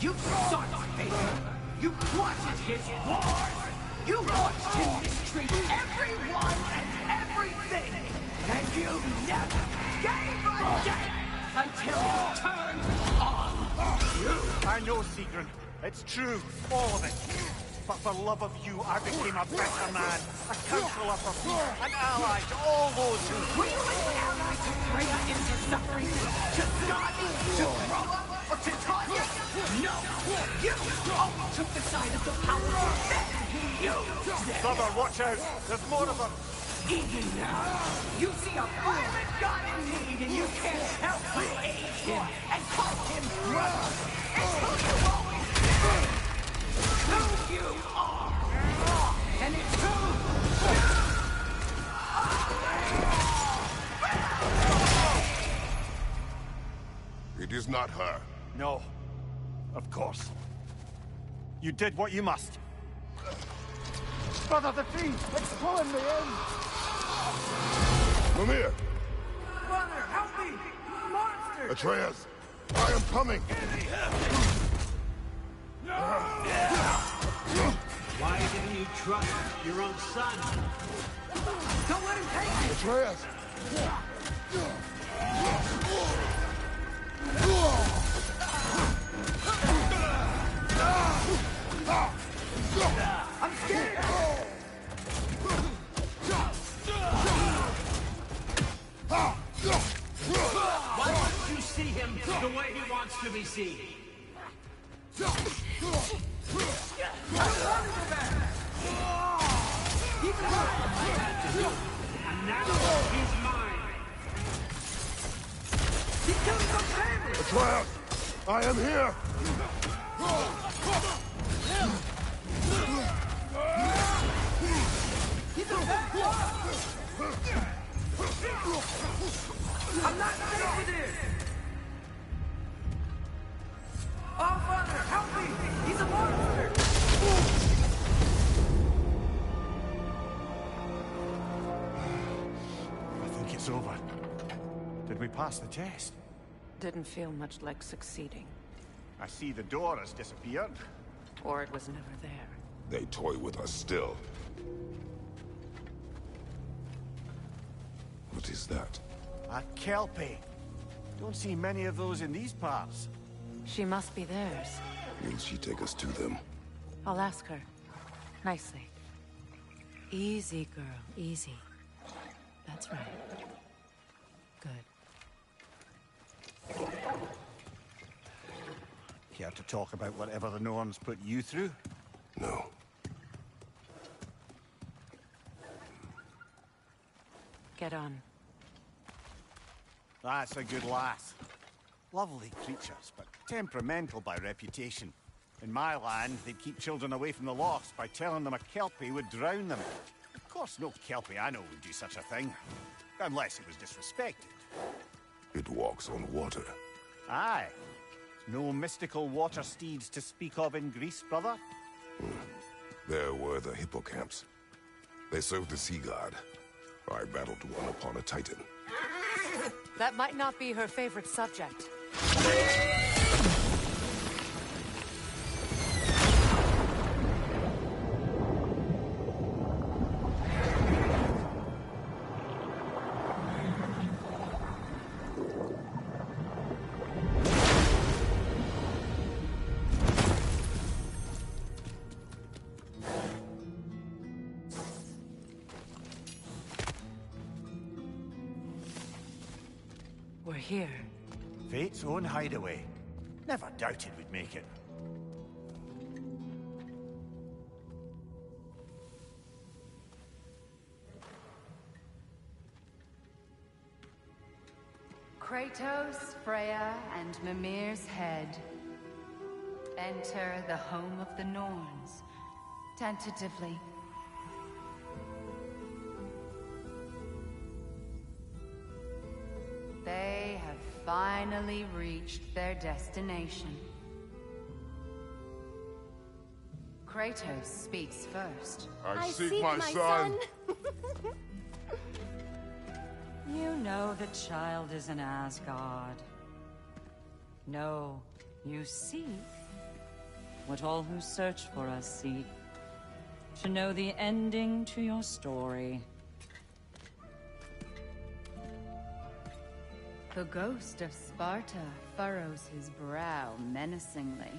You sought favor! You plotted his wars! You watched him mistreat everyone and everything! And you never gave a damn until he turned on you! I know, Sigrun. It's true, all of it. But for love of you, I became a better man, a counselor for peace, an ally to all those who... Were you an ally to Freya into suffering? To Skadi? To Groa? Or to Tanya? No! You only took the side of the powerful men who used them! Brother, watch out! There's more of them! Even now, you see a violent god in need and you can't help but aid him and call him brother! It's who you always been! Who you are! And it's who It is not her. No. Of course. You did what you must. Brother, the tree! It's pulling me in! Mimir! Brother, help me! Monster! Atreus! I am coming! Why didn't you trust your own son? Don't let him take it! Atreus! I'm scared! Why wouldn't you see him the way he wants to be seen? And now he's mine. He killed some family! Atreus! I am here! He's a bad boy! I'm not safe with this! Oh, Father, help me! He's a monster! I think it's over. Did we pass the test? Didn't feel much like succeeding. I see the door has disappeared. Or it was never there. They toy with us still. What is that? A Kelpie. Don't see many of those in these parts. She must be theirs. Will she take us to them? I'll ask her. Nicely. Easy, girl. Easy. That's right. Good. Care to talk about whatever the Norns put you through? No. Get on. That's a good lass. Lovely creatures, but temperamental by reputation. In my land, they'd keep children away from the lost by telling them a Kelpie would drown them. Of course, no Kelpie I know would do such a thing. Unless it was disrespected. It walks on water. Aye. No mystical water steeds to speak of in Greece, brother? There were the hippocamps. They served the sea god. I battled one upon a titan. That might not be her favorite subject. We're here. Fate's own hideaway. Never doubted we'd make it. Kratos, Freya, and Mimir's head. Enter the home of the Norns. Tentatively. finally reached their destination. Kratos speaks first. I seek my son. You know the child is in Asgard. No, you seek what all who search for us seek. To know the ending to your story. The ghost of Sparta furrows his brow menacingly.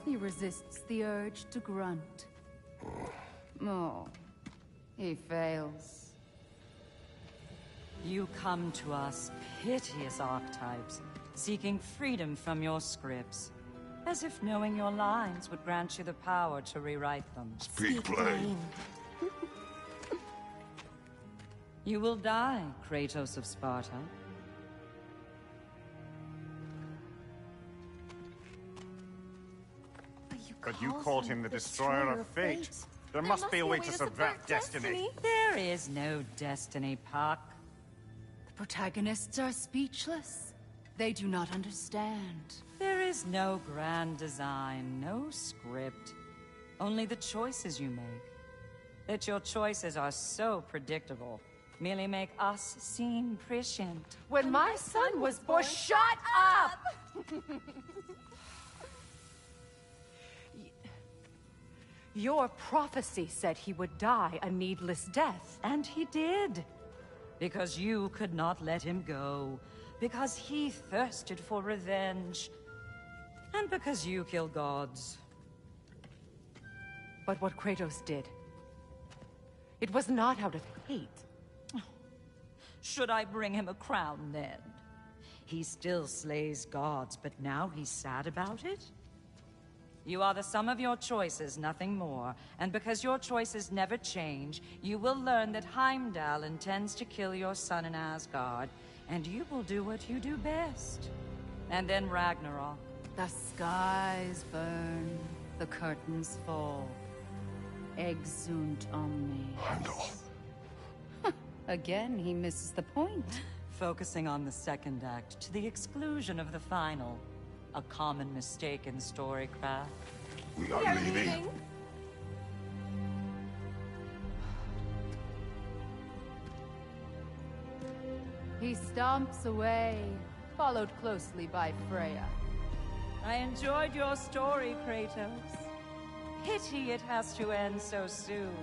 He resists the urge to grunt. Oh, he fails. You come to us, piteous archetypes, seeking freedom from your scripts. As if knowing your lines would grant you the power to rewrite them. Speak plain. You will die, Kratos of Sparta. But you called him the Destroyer of Fate. There must be a way to subvert destiny. There is no destiny, Puck. The protagonists are speechless. They do not understand. There is no grand design, no script. Only the choices you make. That your choices are so predictable merely make us seem prescient. When my son was born, shut up! Your prophecy said he would die a needless death. And he did. Because you could not let him go. Because he thirsted for revenge. And because you kill gods. But what Kratos did, it was not out of hate. Should I bring him a crown then? He still slays gods, but now he's sad about it? You are the sum of your choices, nothing more. And because your choices never change, you will learn that Heimdall intends to kill your son in Asgard, and you will do what you do best. And then Ragnarok. The skies burn, the curtains fall. Exunt omni. Heimdall. Again, he misses the point. Focusing on the second act to the exclusion of the final. A common mistake in storycraft. We are leaving. He stomps away, followed closely by Freya. I enjoyed your story, Kratos. Pity it has to end so soon.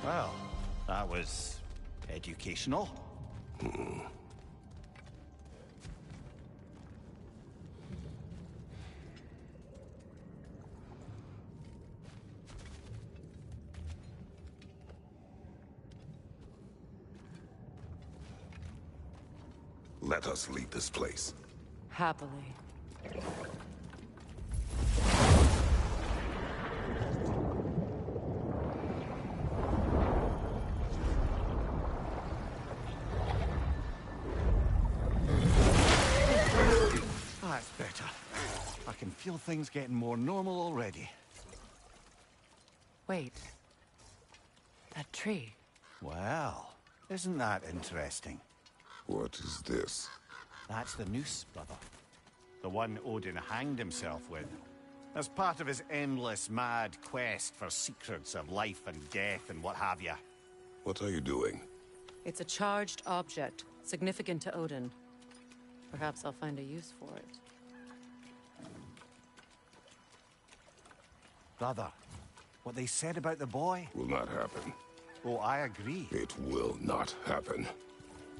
Well, that was educational. Let us leave this place. Happily. That's better. I can feel things getting more normal already. Wait. That tree. Well, isn't that interesting? What is this? That's the noose, brother. The one Odin hanged himself with. As part of his endless, mad quest for secrets of life and death and what have you. What are you doing? It's a charged object, significant to Odin. Perhaps I'll find a use for it. Brother, what they said about the boy? Will not happen. Oh, I agree. It will not happen.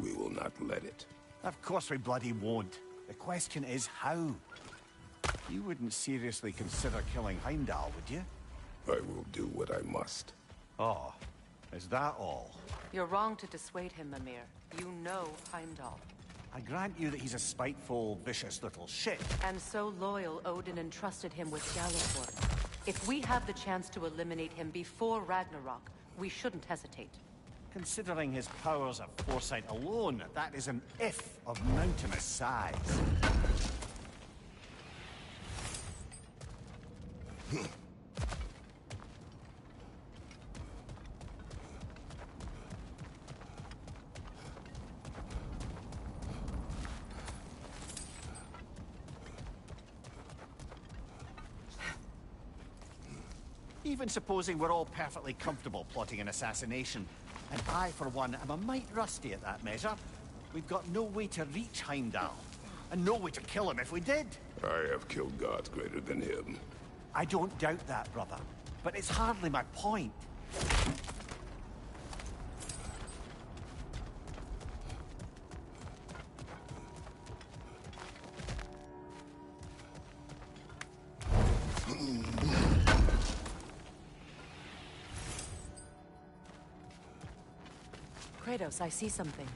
We will not let it. Of course we bloody won't. The question is how. You wouldn't seriously consider killing Heimdall, would you? I will do what I must. Oh, is that all? You're wrong to dissuade him, Mimir. You know Heimdall. I grant you that he's a spiteful, vicious little shit. And so loyal, Odin entrusted him with Gjallarhorn. If we have the chance to eliminate him before Ragnarok, we shouldn't hesitate. Considering his powers of foresight alone, that is an if of mountainous size. Even supposing we're all perfectly comfortable plotting an assassination, and I, for one, am a mite rusty at that measure, we've got no way to reach Heimdall, and no way to kill him if we did. I have killed gods greater than him. I don't doubt that, brother, but it's hardly my point. Kratos, I see something.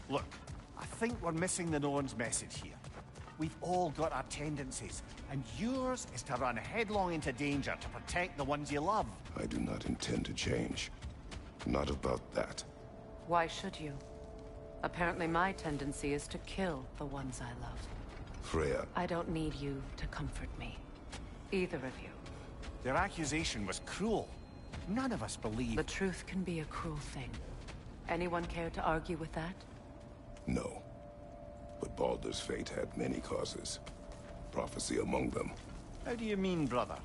Look, I think we're missing the Norn's message here. We've all got our tendencies, and yours is to run headlong into danger to protect the ones you love. I do not intend to change. Not about that. Why should you? Apparently my tendency is to kill the ones I love. Freya. I don't need you to comfort me. Either of you. Their accusation was cruel. None of us believe... The truth can be a cruel thing. Anyone care to argue with that? No. But Baldur's fate had many causes. Prophecy among them. How do you mean, brother?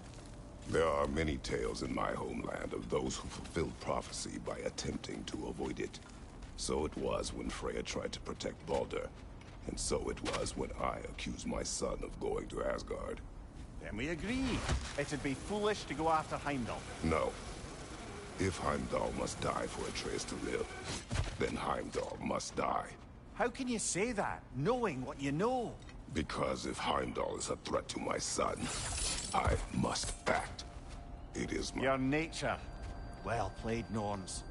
There are many tales in my homeland of those who fulfilled prophecy by attempting to avoid it. So it was when Freya tried to protect Baldur. And so it was when I accused my son of going to Asgard. Then we agree. It'd be foolish to go after Heimdall. No. If Heimdall must die for Atreus to live, then Heimdall must die. How can you say that, knowing what you know? Because if Heimdall is a threat to my son, I must act. It is my... Your nature. Well played, Norns.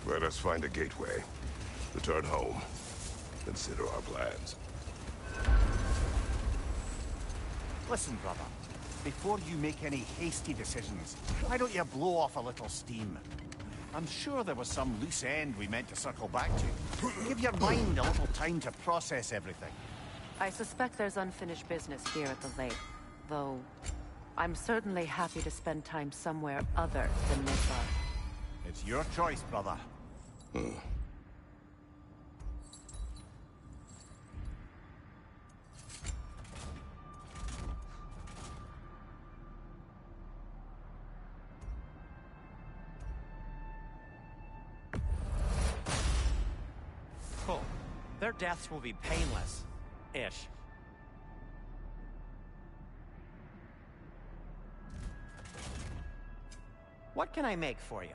Let us find a gateway. Return home. Consider our plans. Listen, brother. Before you make any hasty decisions, why don't you blow off a little steam? I'm sure there was some loose end we meant to circle back to. Give your mind a little time to process everything. I suspect there's unfinished business here at the lake, though I'm certainly happy to spend time somewhere other than Midgar. It's your choice, brother. Cool. Their deaths will be painless. Ish. What can I make for you?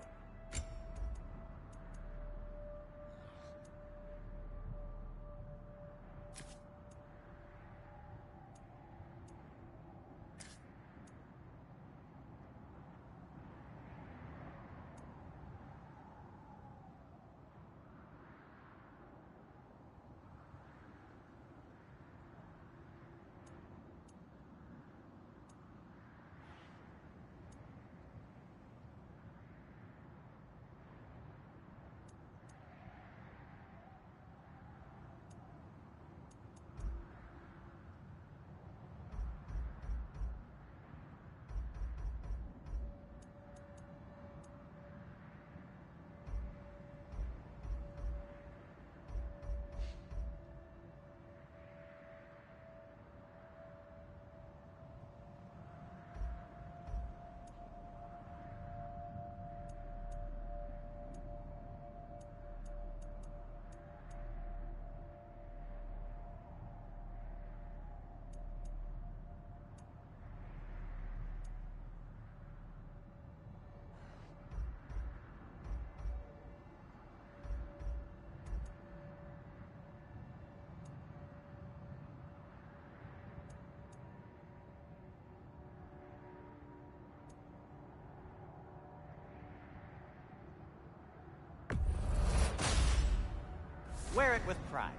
Wear it with pride.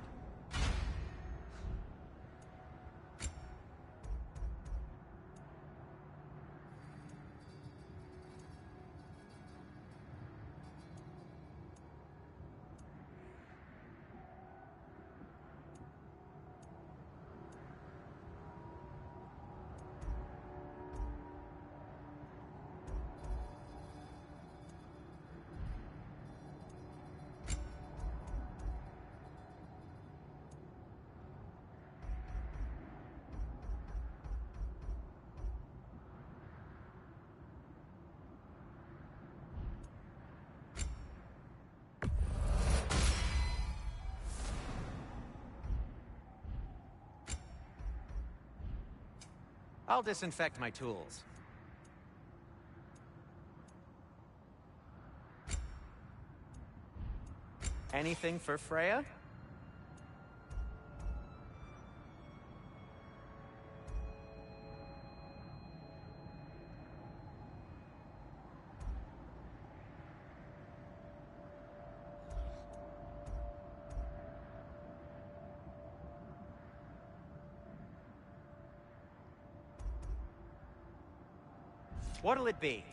I'll disinfect my tools. Anything for Freya? What'll it be?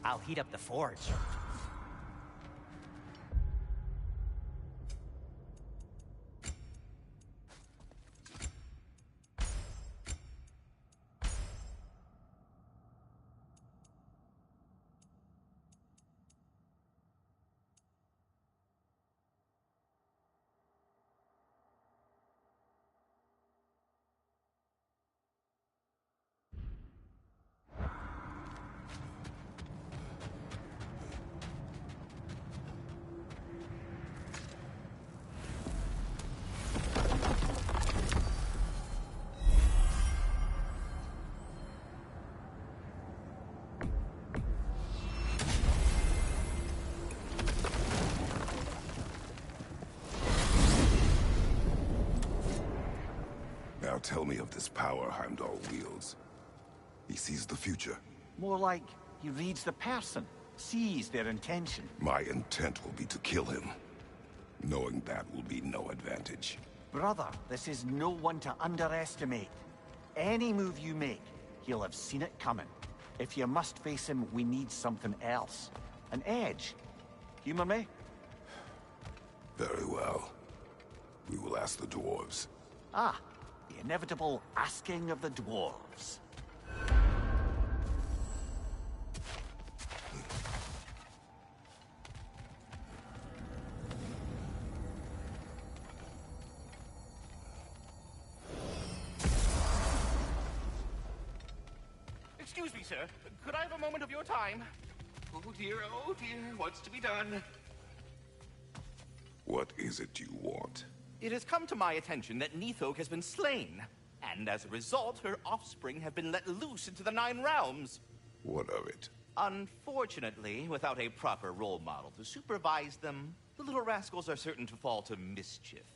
I'll heat up the forge. Now tell me of this power Heimdall wields. He sees the future. More like he reads the person, sees their intention. My intent will be to kill him. Knowing that will be no advantage. Brother, this is no one to underestimate. Any move you make, he'll have seen it coming. If you must face him, we need something else. An edge. Humor me? Very well. We will ask the dwarves. Ah, the inevitable asking of the dwarves. Excuse me, sir. Could I have a moment of your time? Oh dear, what's to be done? What is it you want? It has come to my attention that Nithog has been slain, and as a result, her offspring have been let loose into the Nine Realms. What of it? Unfortunately, without a proper role model to supervise them, the little rascals are certain to fall to mischief.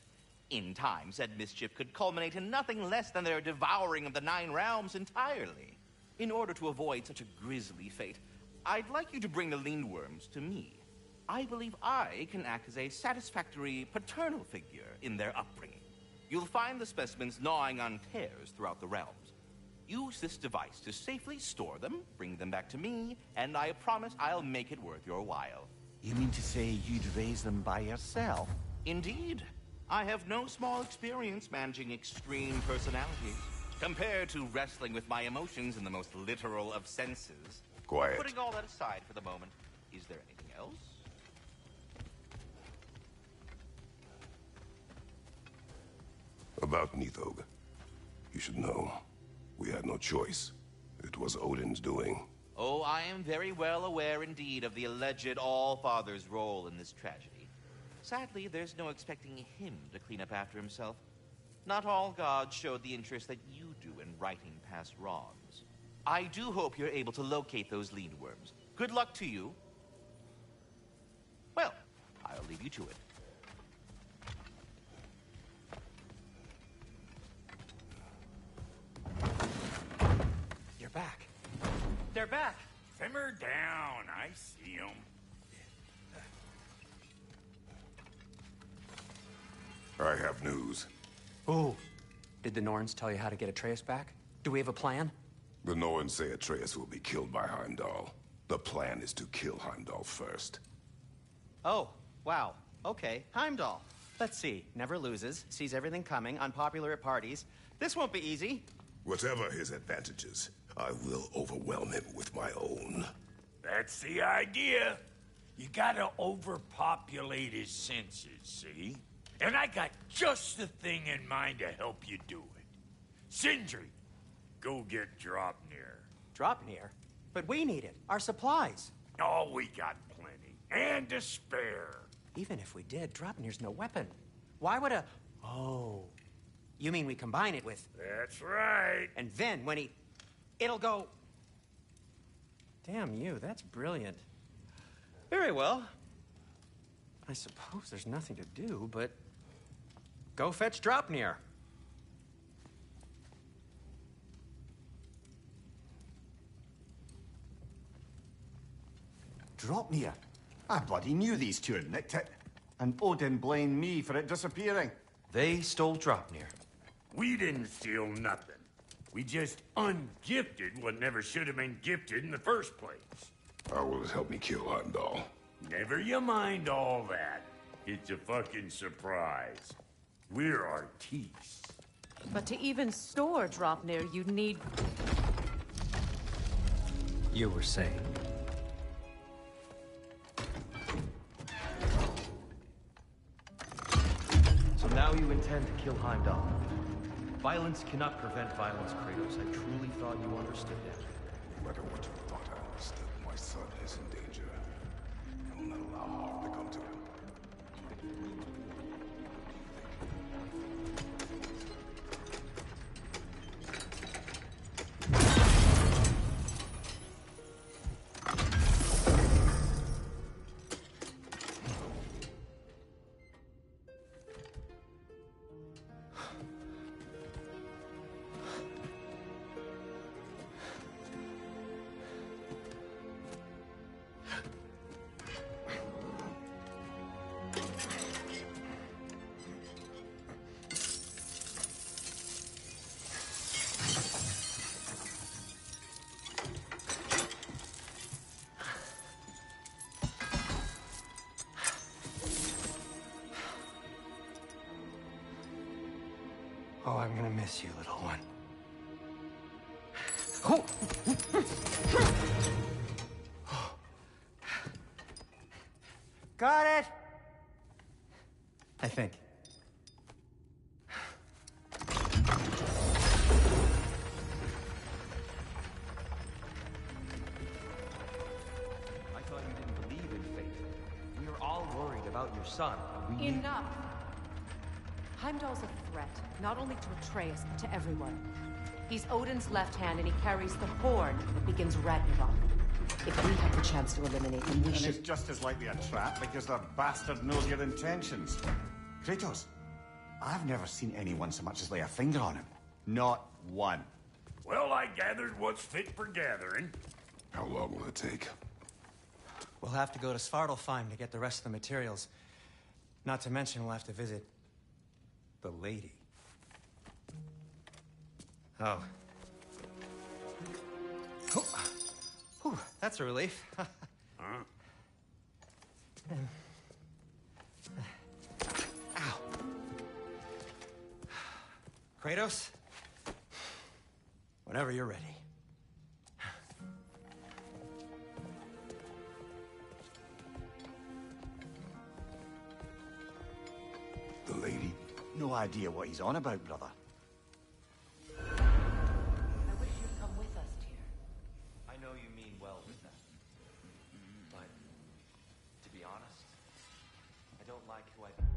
In time, said mischief could culminate in nothing less than their devouring of the Nine Realms entirely. In order to avoid such a grisly fate, I'd like you to bring the Lindworms to me. I believe I can act as a satisfactory paternal figure in their upbringing. You'll find the specimens gnawing on tears throughout the realms. Use this device to safely store them, bring them back to me, and I promise I'll make it worth your while. You mean to say you'd raise them by yourself? Indeed. I have no small experience managing extreme personalities. Compared to wrestling with my emotions in the most literal of senses. Quiet. Putting all that aside for the moment, is there anything else? About Nithog. You should know. We had no choice. It was Odin's doing. Oh, I am very well aware indeed of the alleged All-Father's role in this tragedy. Sadly, there's no expecting him to clean up after himself. Not all gods showed the interest that you do in righting past wrongs. I do hope you're able to locate those Lindworms. Good luck to you. Well, I'll leave you to it. You're back. They're back. Simmer down. I see them. I have news. Oh. Did the Norns tell you how to get Atreus back? Do we have a plan? The Norns say Atreus will be killed by Heimdall. The plan is to kill Heimdall first. Oh, wow. Okay, Heimdall. Let's see. Never loses, sees everything coming, unpopular at parties. This won't be easy. Whatever his advantages, I will overwhelm him with my own. That's the idea. You gotta overpopulate his senses, see? And I got just the thing in mind to help you do it. Sindri, go get Draupnir. Draupnir? But we need it. Our supplies. Oh, we got plenty. And to spare. Even if we did, Draupnir's no weapon. Why would a... Oh. You mean we combine it with... That's right. And then when he... It'll go... Damn you, that's brilliant. Very well. I suppose there's nothing to do, but... Go fetch Draupnir. Draupnir? I bloody knew these two had nicked it. And Odin blamed me for it disappearing. They stole Draupnir. We didn't steal nothing. We just ungifted what never should have been gifted in the first place. How will it help me kill Heimdall? Never you mind all that. It's a fucking surprise. We're artistes. But to even store Draupnir, you'd need... You were saying? So now you intend to kill Heimdall. Violence cannot prevent violence, Kratos. I truly thought you understood that. No matter what you thought I understood, my son is in danger. I will not allow harm to come to him. Oh, I'm gonna miss you, little one. Oh. Got it! I think. I thought you didn't believe in fate. We are all worried about your son. We need... Enough! Heimdall's a threat, not only to Atreus, but to everyone. He's Odin's left hand, and he carries the horn that begins Ragnarok. If we have the chance to eliminate him, we and should... it's just as likely a trap because the bastard knows your intentions. Kratos, I've never seen anyone so much as lay a finger on him. Not one. Well, I gathered what's fit for gathering. How long will it take? We'll have to go to Svartalfheim to get the rest of the materials. Not to mention we'll have to visit the lady. Oh. Whew, that's a relief. Ow. Kratos? Whenever you're ready. The lady? No idea what he's on about, brother. I wish you'd come with us, Tyr. I know you mean well with that. But, to be honest, I don't like who I've...